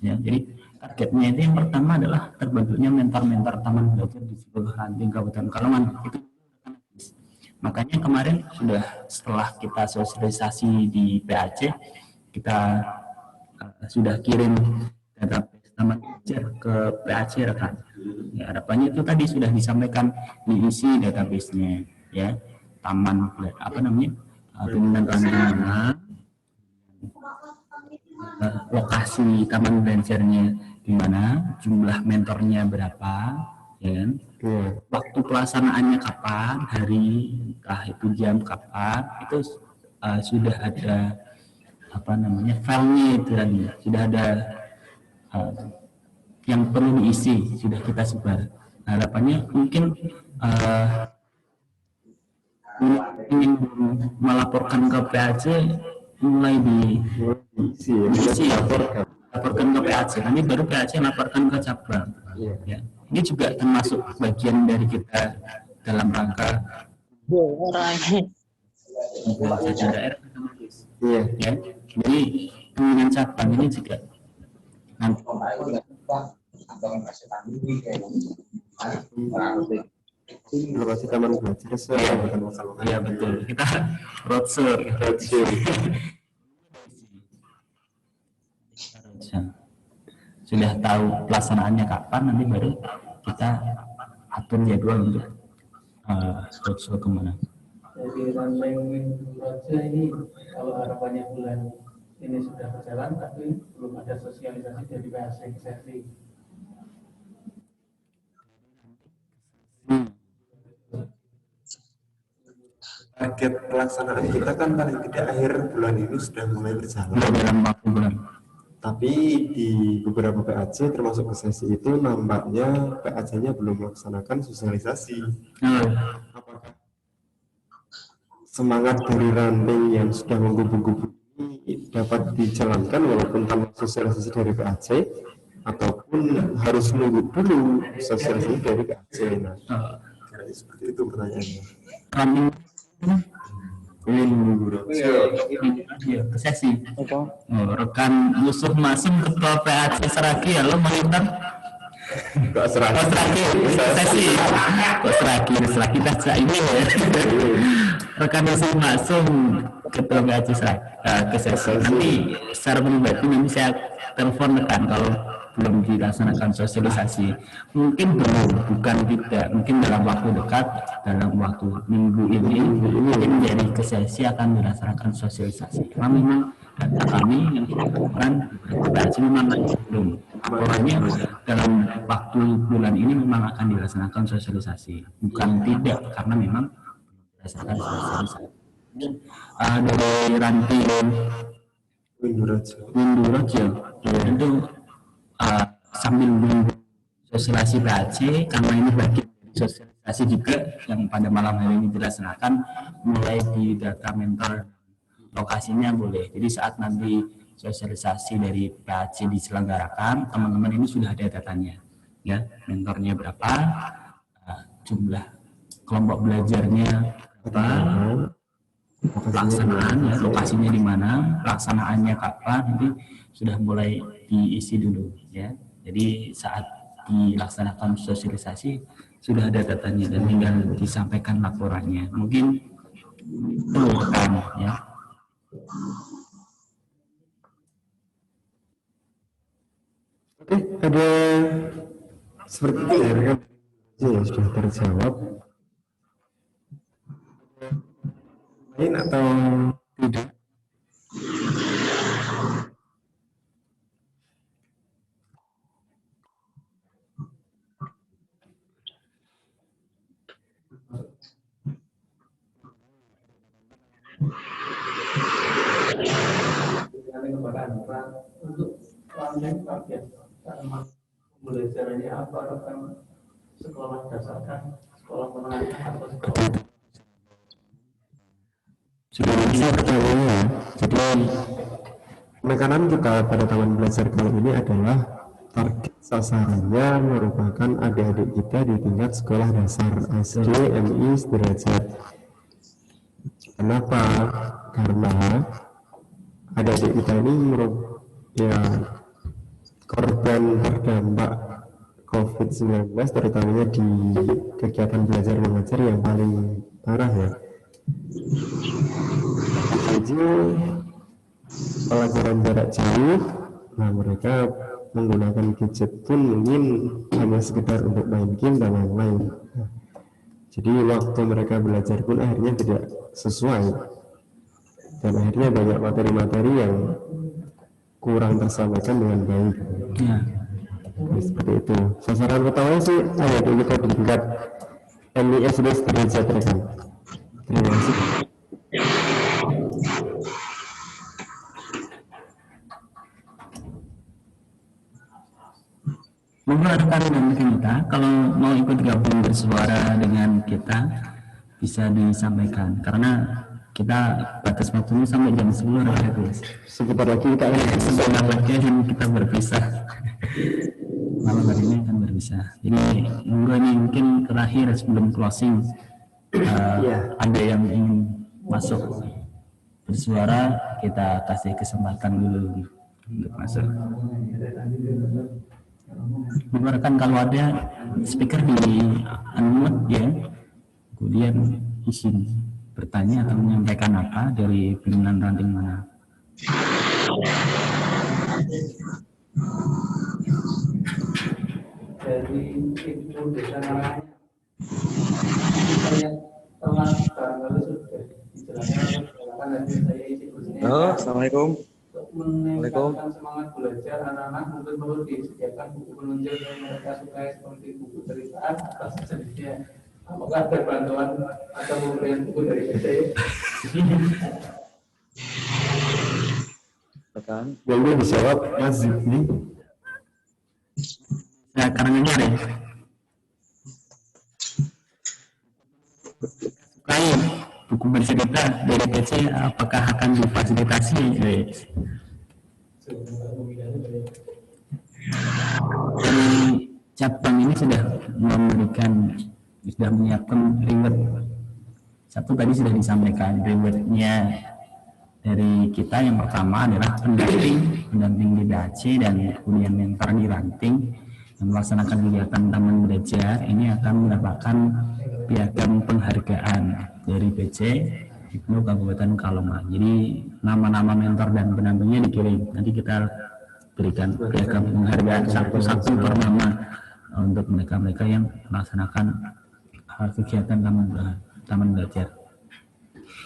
[SPEAKER 7] Ya, jadi targetnya itu yang pertama adalah terbentuknya mentor-mentor taman belajar di seluruh ranting Kabupaten Pekalongan. Itu makanya kemarin setelah kita sosialisasi di PAC, kita sudah kirim database taman belajar ke PAC rekan. Ya, harapannya itu tadi sudah disampaikan, diisi database-nya, ya, taman bangunan mana, lokasi taman belajarnya di mana, jumlah mentornya berapa, ya, waktu pelaksanaannya kapan, hari, entah itu jam kapan, itu sudah ada filenya itu tadi, sudah ada yang perlu diisi, sudah kita sebar. Harapannya mungkin ingin melaporkan ke PAC mulai diisi, laporkan ke PAC, nanti baru PAC laporkan ke cabang. Ya. Ini juga termasuk bagian dari kita dalam rangka daerah. Ya. Jadi pimpinan cabang ini juga nanti
[SPEAKER 4] Lokasi taman belajar bukan masalah.
[SPEAKER 7] Iya betul. Kita roadshow. Sudah tahu pelaksanaannya kapan, nanti baru kita atur jadwal untuk roadshow kemana.
[SPEAKER 3] Jadi rantai Raja ini kalau harapannya bulan ini sudah berjalan, tapi belum ada sosialisasi dari PHC ke sesi.
[SPEAKER 4] Target pelaksanaan kita kan paling tidak akhir bulan ini sudah mulai berjalan.
[SPEAKER 7] Dalam waktu bulan.
[SPEAKER 4] Tapi di beberapa PAC termasuk ke sesi itu nampaknya PAC-nya belum melaksanakan sosialisasi. Apakah semangat dari ranting yang sudah mengkumpul-kumpul ini dapat dijalankan walaupun tanpa sosialisasi dari PAC, ataupun harus menunggu dulu sosialisasi dari PAC? Nah, seperti itu pertanyaannya.
[SPEAKER 7] Ke sesi. Rekan Yusuf Masum ketua PAC Seragi, halo Bang.
[SPEAKER 4] Kok Seragi?
[SPEAKER 7] Sesi. Kok Seragi kita ini ya. Rekan Yusuf Masum ketua PAC Seragi ke sesi. Nanti secara pribadi nanti saya telepon rekan kalau belum dilaksanakan sosialisasi. Mungkin belum, bukan tidak, mungkin dalam waktu dekat, dalam waktu minggu ini mungkin dari kesesi akan dilaksanakan sosialisasi. Karena memang data kami yang kita lakukan berarti memang belum. Laporannya dalam waktu bulan ini memang akan dilaksanakan sosialisasi, bukan tidak, karena memang dilaksanakan sosialisasi. Dari ranting Windu Raja itu sambil menunggu sosialisasi PAC, karena ini bagian dari sosialisasi juga yang pada malam hari ini dilaksanakan, mulai di data mentor lokasinya boleh. Jadi saat nanti sosialisasi dari PAC diselenggarakan, teman-teman ini sudah ada datanya, ya, mentornya berapa, jumlah kelompok belajarnya berapa, pelaksanaan, ya, lokasinya di mana, pelaksanaannya kapan, nanti sudah mulai diisi dulu, ya. Jadi saat dilaksanakan sosialisasi sudah ada datanya dan tinggal disampaikan laporannya. Mungkin perlu kan, ya.
[SPEAKER 4] Oke, ada seperti itu ya, rekan. Ya, sudah terjawab. Lain atau tidak?
[SPEAKER 3] Untuk ranting target pembelajarannya apa, rekan sekolah dasar kan, sekolah menengah atau sekolah?
[SPEAKER 4] Sudah bisa pertanyaannya. Jadi penekanan kita pada taman belajar kali ini adalah target sasarannya merupakan adik-adik kita di tingkat sekolah dasar SD, MI, sederajat. Kenapa? Karena adik-adik kita ini ya korban terdampak COVID-19, terutamanya di kegiatan belajar mengajar yang paling parah, ya. Saja pelajaran jarak jauh, nah mereka menggunakan gadget pun mungkin hanya sekedar untuk main game dan lain-lain. Jadi waktu mereka belajar pun akhirnya tidak sesuai, dan akhirnya banyak materi-materi yang kurang tersampaikan dengan baik.
[SPEAKER 7] Ya.
[SPEAKER 4] Jadi, seperti itu. Sasaran utamanya sih adik kita di tingkat MIS sederajat, rekan. Terima kasih.
[SPEAKER 7] Monggo rekan-rekan kita kalau mau ikut gabung bersuara dengan kita bisa disampaikan, karena kita batas waktunya sampai jam 10 ya guys.
[SPEAKER 4] Sebentar lagi kita
[SPEAKER 7] kita berpisah. Malam hari ini akan berpisah. Jadi monggo ini mungkin terakhir sebelum closing. Ada yang ingin masuk bersuara, kita kasih kesempatan dulu untuk masuk. Dengarkan kalau ada speaker di unmute ya, kemudian izin bertanya atau menyampaikan apa dari pimpinan ranting mana.
[SPEAKER 3] Dari Ibu Desa Naranya, saya telah barangkali sudah dijelaskan, nanti saya isi khususnya.
[SPEAKER 10] Halo, assalamualaikum.
[SPEAKER 3] Untuk meningkatkan semangat belajar anak-anak mungkin perlu disediakan buku penunjang yang mereka sukai seperti buku cerita atau sejenisnya. Apakah ada bantuan atau pemberian buku dari PT?
[SPEAKER 4] Boleh dijawab Mas Zidni.
[SPEAKER 7] Nah, Karanganyar ya. Sukai buku bercerita dari PC, apakah akan difasilitasi? Dari cabang ini sudah menyiapkan reward. Satu tadi sudah disampaikan, rewardnya dari kita yang pertama adalah pendamping di BAC dan kemudian mentor di ranting yang melaksanakan kegiatan taman belajar ini akan mendapatkan piagam penghargaan dari BC Hipno Kabupaten Kalongan. Jadi nama-nama mentor dan pendampingnya dikirim. Nanti kita berikan piagam penghargaan satu-satu per nama untuk mereka-mereka yang melaksanakan kegiatan taman belajar.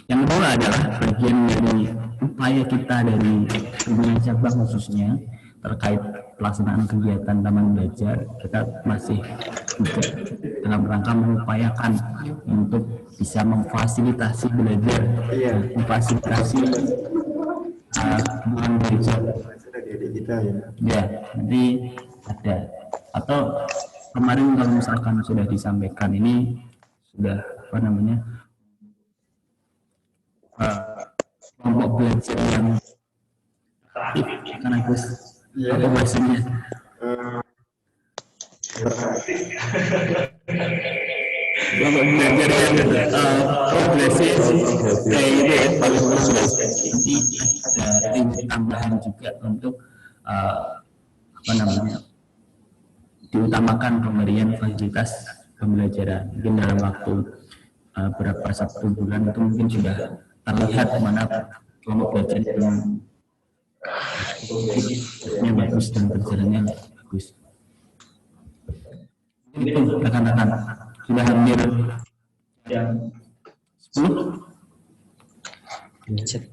[SPEAKER 7] Yang kedua adalah bagian dari upaya kita dari pimpinan cabang khususnya terkait pelaksanaan kegiatan taman belajar. Kita masih juga dalam rangka mengupayakan untuk bisa memfasilitasi belajar, memfasilitasi taman belajar. Ya, nanti ada. Atau kemarin kalau misalkan sudah disampaikan ini sudah apa namanya? Kelompok belajar yang aktif karena Gus apa bahasanya kelompok belajar yang progresif kayak itu ya paling nanti ada tim tambahan juga untuk apa namanya diutamakan pemberian fasilitas pembelajaran mungkin dalam waktu berapa satu bulan itu mungkin sudah terlihat mana kelompok belajar yang bagus dan berjalannya bagus. Itu rekan-rekan sudah hampir jam 10.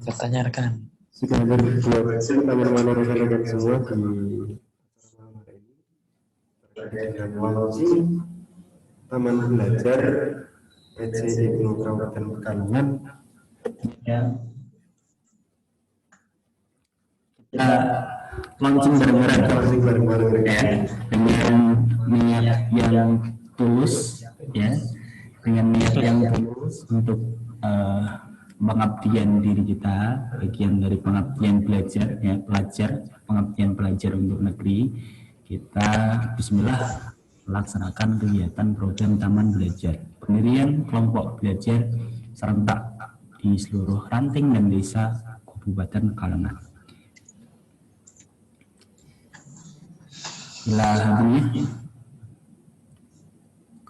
[SPEAKER 10] Katanya rekan.
[SPEAKER 4] Sudah hampir 12 teman-teman rekan-rekan semua di dengan launching taman belajar PC Hipno Kabupaten Pekalongan.
[SPEAKER 7] Ya. Kita launching bareng-bareng ya, dengan niat yang tulus ya, dengan niat yang tulus untuk pengabdian diri kita, bagian dari pengabdian belajar ya, pengabdian pelajar untuk negeri. Kita bismillah melaksanakan kegiatan program taman belajar, pendirian kelompok belajar serentak di seluruh ranting dan desa Kabupaten Kalongan. Bila hadirnya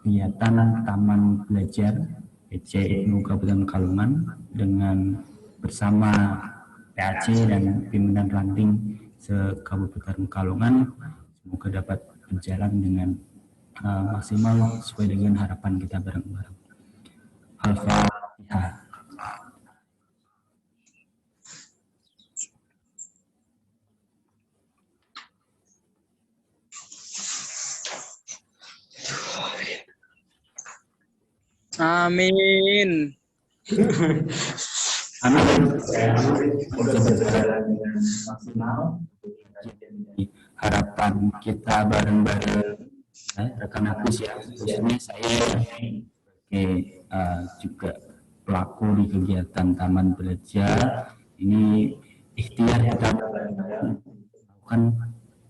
[SPEAKER 7] kegiatan taman belajar PC Hipno Kabupaten Kalongan dengan bersama PAC dan pimpinan ranting se-Kabupaten Kalongan semoga dapat berjalan dengan maksimal sesuai dengan harapan kita bareng-bareng. Al-Fatihah.
[SPEAKER 11] Amin.
[SPEAKER 7] Amin. Semoga berjalan dengan maksimal. Harapan kita bareng-bareng, rekan Agus ya, khususnya saya sebagai juga pelaku di kegiatan taman belajar ini ikhtiar kita melakukan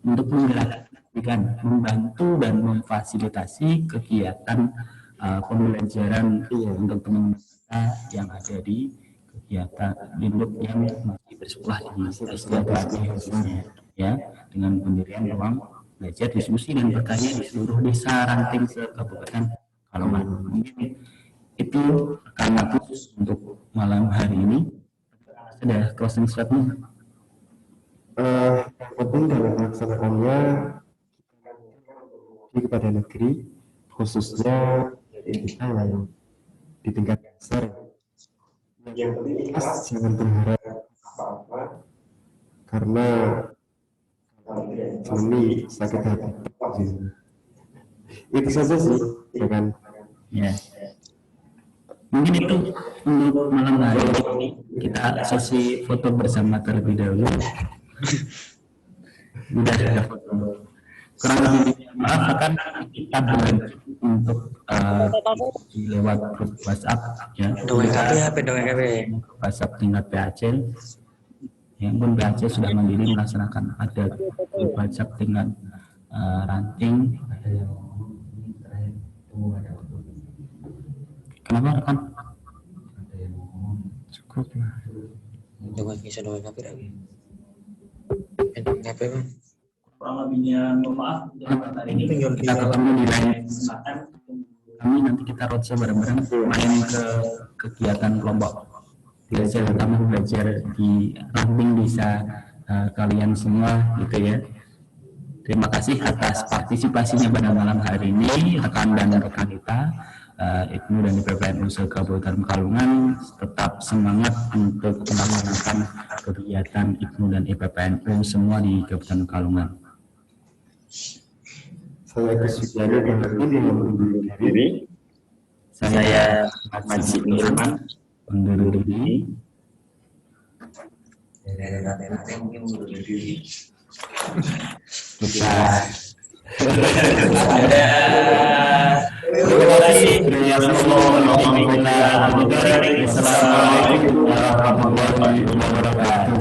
[SPEAKER 7] untuk menggerakkan, membantu dan memfasilitasi kegiatan pembelajaran untuk teman-teman kita yang ada di kegiatan induk yang masih bersekolah di SDA khususnya ya, dengan pendirian ruang belajar diskusi dan berkarya di seluruh desa ranting se-Kabupaten Kalongan. Mungkin itu rekaman khusus untuk malam hari ini. Ada closing statement?
[SPEAKER 4] Penting dalam melaksanakannya kepada negeri, khususnya kita yang di tingkat dasar. Yang penting ikhlas, jangan berharap apa-apa, karena ini sakit hati. Itu saja sih, ya kan?
[SPEAKER 7] Ya. Mungkin itu untuk malam hari ini. Kita sesi foto bersama terlebih dahulu. Sudah ada foto. Kurang lebih maaf akan kita berlanjut untuk lewat grup WhatsApp ya. WhatsApp tingkat PAC. Yang pun PAC sudah mandiri melaksanakan ada grup WhatsApp tingkat ranting. Kenapa rekan? Cukup lah.
[SPEAKER 11] Jangan bisa doang HP lagi. HP bang.
[SPEAKER 7] Kurang lebihnya mohon maaf untuk hari ini kita ketemu di lain kesempatan. Kami nanti kita roadshow bareng-bareng main ke kegiatan kelompok belajar, terutama belajar di ranting desa kalian semua gitu ya. Terima kasih atas partisipasinya pada malam hari ini rekan dan rekan kita. IPNU dan IPPNU se-Kabupaten Kalongan tetap semangat untuk melaksanakan kegiatan IPNU dan IPPNU semua di Kabupaten Kalongan.
[SPEAKER 4] Saya Kusudani dan yang undur diri.
[SPEAKER 7] Saya Haji Nurman undur diri. Kita terima kasih. Assalamualaikum warahmatullahi wabarakatuh.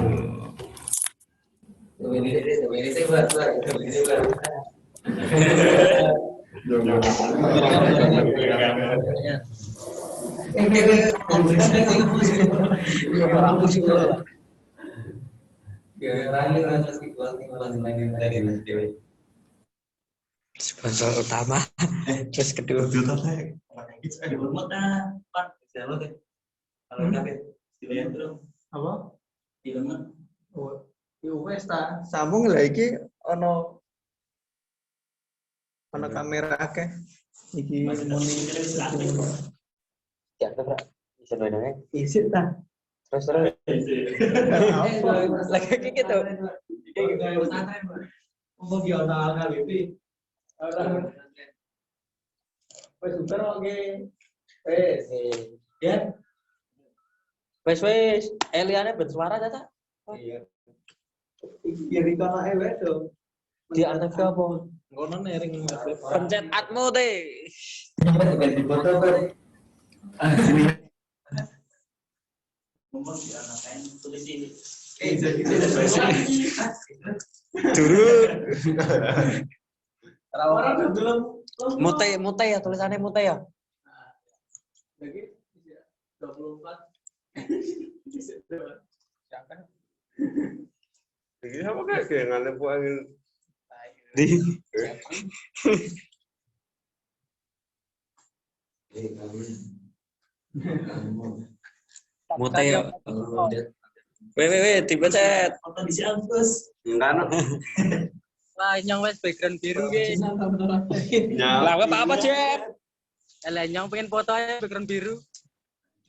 [SPEAKER 11] Sponsor utama, terus kedua.
[SPEAKER 5] Apa? Wes ta sambung lah iki ono kamera akeh. Iki muni
[SPEAKER 11] Ya, Bro. Bisa doang.
[SPEAKER 5] isi ta.
[SPEAKER 11] Terus. Lagi gitu.
[SPEAKER 5] Mau dia ono KBP. Wes super oke. Wes. Ya.
[SPEAKER 11] Wes. Eliane bersuara tata.
[SPEAKER 5] Iya. Ya di kana wedo.
[SPEAKER 11] Di antv apa?
[SPEAKER 5] Ngono nering
[SPEAKER 11] Pencet atmu teh.
[SPEAKER 4] Ganti foto kan?
[SPEAKER 11] Mute ya, tulisannya mute ya.
[SPEAKER 5] Lagi 24.
[SPEAKER 4] Jadi apa kayak ngalih angin
[SPEAKER 11] di mute ya. Dipecet.
[SPEAKER 5] Foto di Agus.
[SPEAKER 4] enggak
[SPEAKER 11] Wah, nyong wes background biru ge.
[SPEAKER 4] lah
[SPEAKER 11] Apa Jeff? Lah nyong pengen foto aja background biru.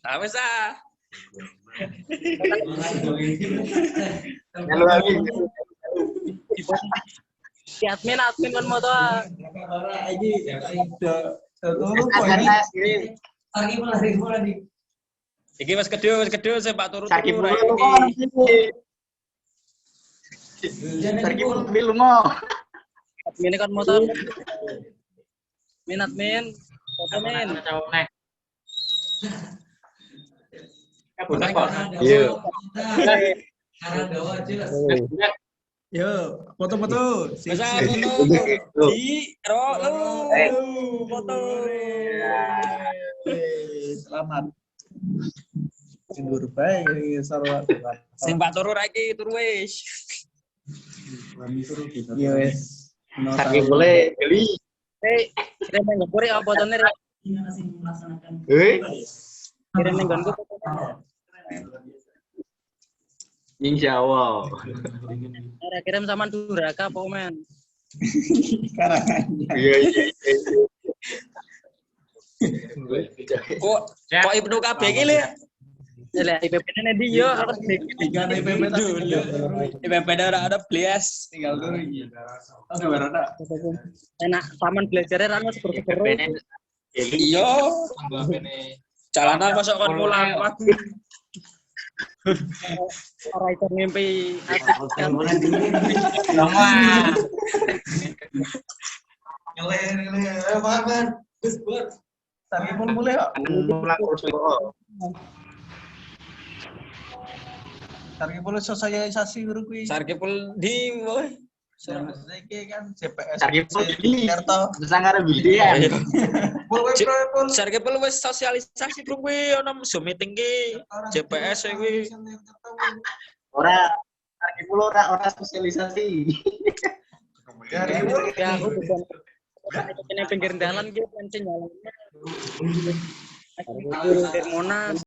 [SPEAKER 11] Ah wes ah.
[SPEAKER 4] Halo lagi.
[SPEAKER 11] Si admin kan moto. Iki wis kedua saya Pak turu.
[SPEAKER 9] Pergi lu mau.
[SPEAKER 11] Admin kan motor. Admin. Foto min.
[SPEAKER 4] Iya.
[SPEAKER 5] Yo, foto-foto.
[SPEAKER 11] Bisa foto. Di foto.
[SPEAKER 5] Selamat. Tidur bae sarwa.
[SPEAKER 11] Sing Pak turu ra iki turu wis.
[SPEAKER 5] Yo wis.
[SPEAKER 4] Sakit boleh beli.
[SPEAKER 11] Kirim nang nggon apa fotone rek? Kirim nang nggonku.
[SPEAKER 4] Insya Allah.
[SPEAKER 11] Kirim sama Duraka apa men?
[SPEAKER 5] Karangannya.
[SPEAKER 4] Iya.
[SPEAKER 11] Kok Ibnu kabeh iki le? Lah IPP-ne ndi yo? Aku
[SPEAKER 5] Tiga IPP dulu.
[SPEAKER 11] IPP-ne ora ada blias.
[SPEAKER 5] Tinggal dulu iki. Oke, berada.
[SPEAKER 11] Enak taman belajarnya rano seger-seger.
[SPEAKER 2] Iya. Jalanan masuk kon mulang aku.
[SPEAKER 11] Ora iso ngimpi
[SPEAKER 5] Ngeler. Makan. Gus, Bur. Sarki pun boleh kok.
[SPEAKER 4] Mulang kursi kok.
[SPEAKER 5] Sarki pun sosialisasi guru kuwi.
[SPEAKER 2] Sarkipul di boy.
[SPEAKER 5] Iki kan CPS.
[SPEAKER 4] Sarkipul di
[SPEAKER 5] Kerto.
[SPEAKER 4] Sangar bidian.
[SPEAKER 2] Sarkipul wis sosialisasi bro kuwi ono Zoom meeting ki JPS kuwi.
[SPEAKER 4] Ora Sarkipul ora sosialisasi.
[SPEAKER 11] ya aku bukan kene pinggir dalan ki pancen jalan. Aku Monas.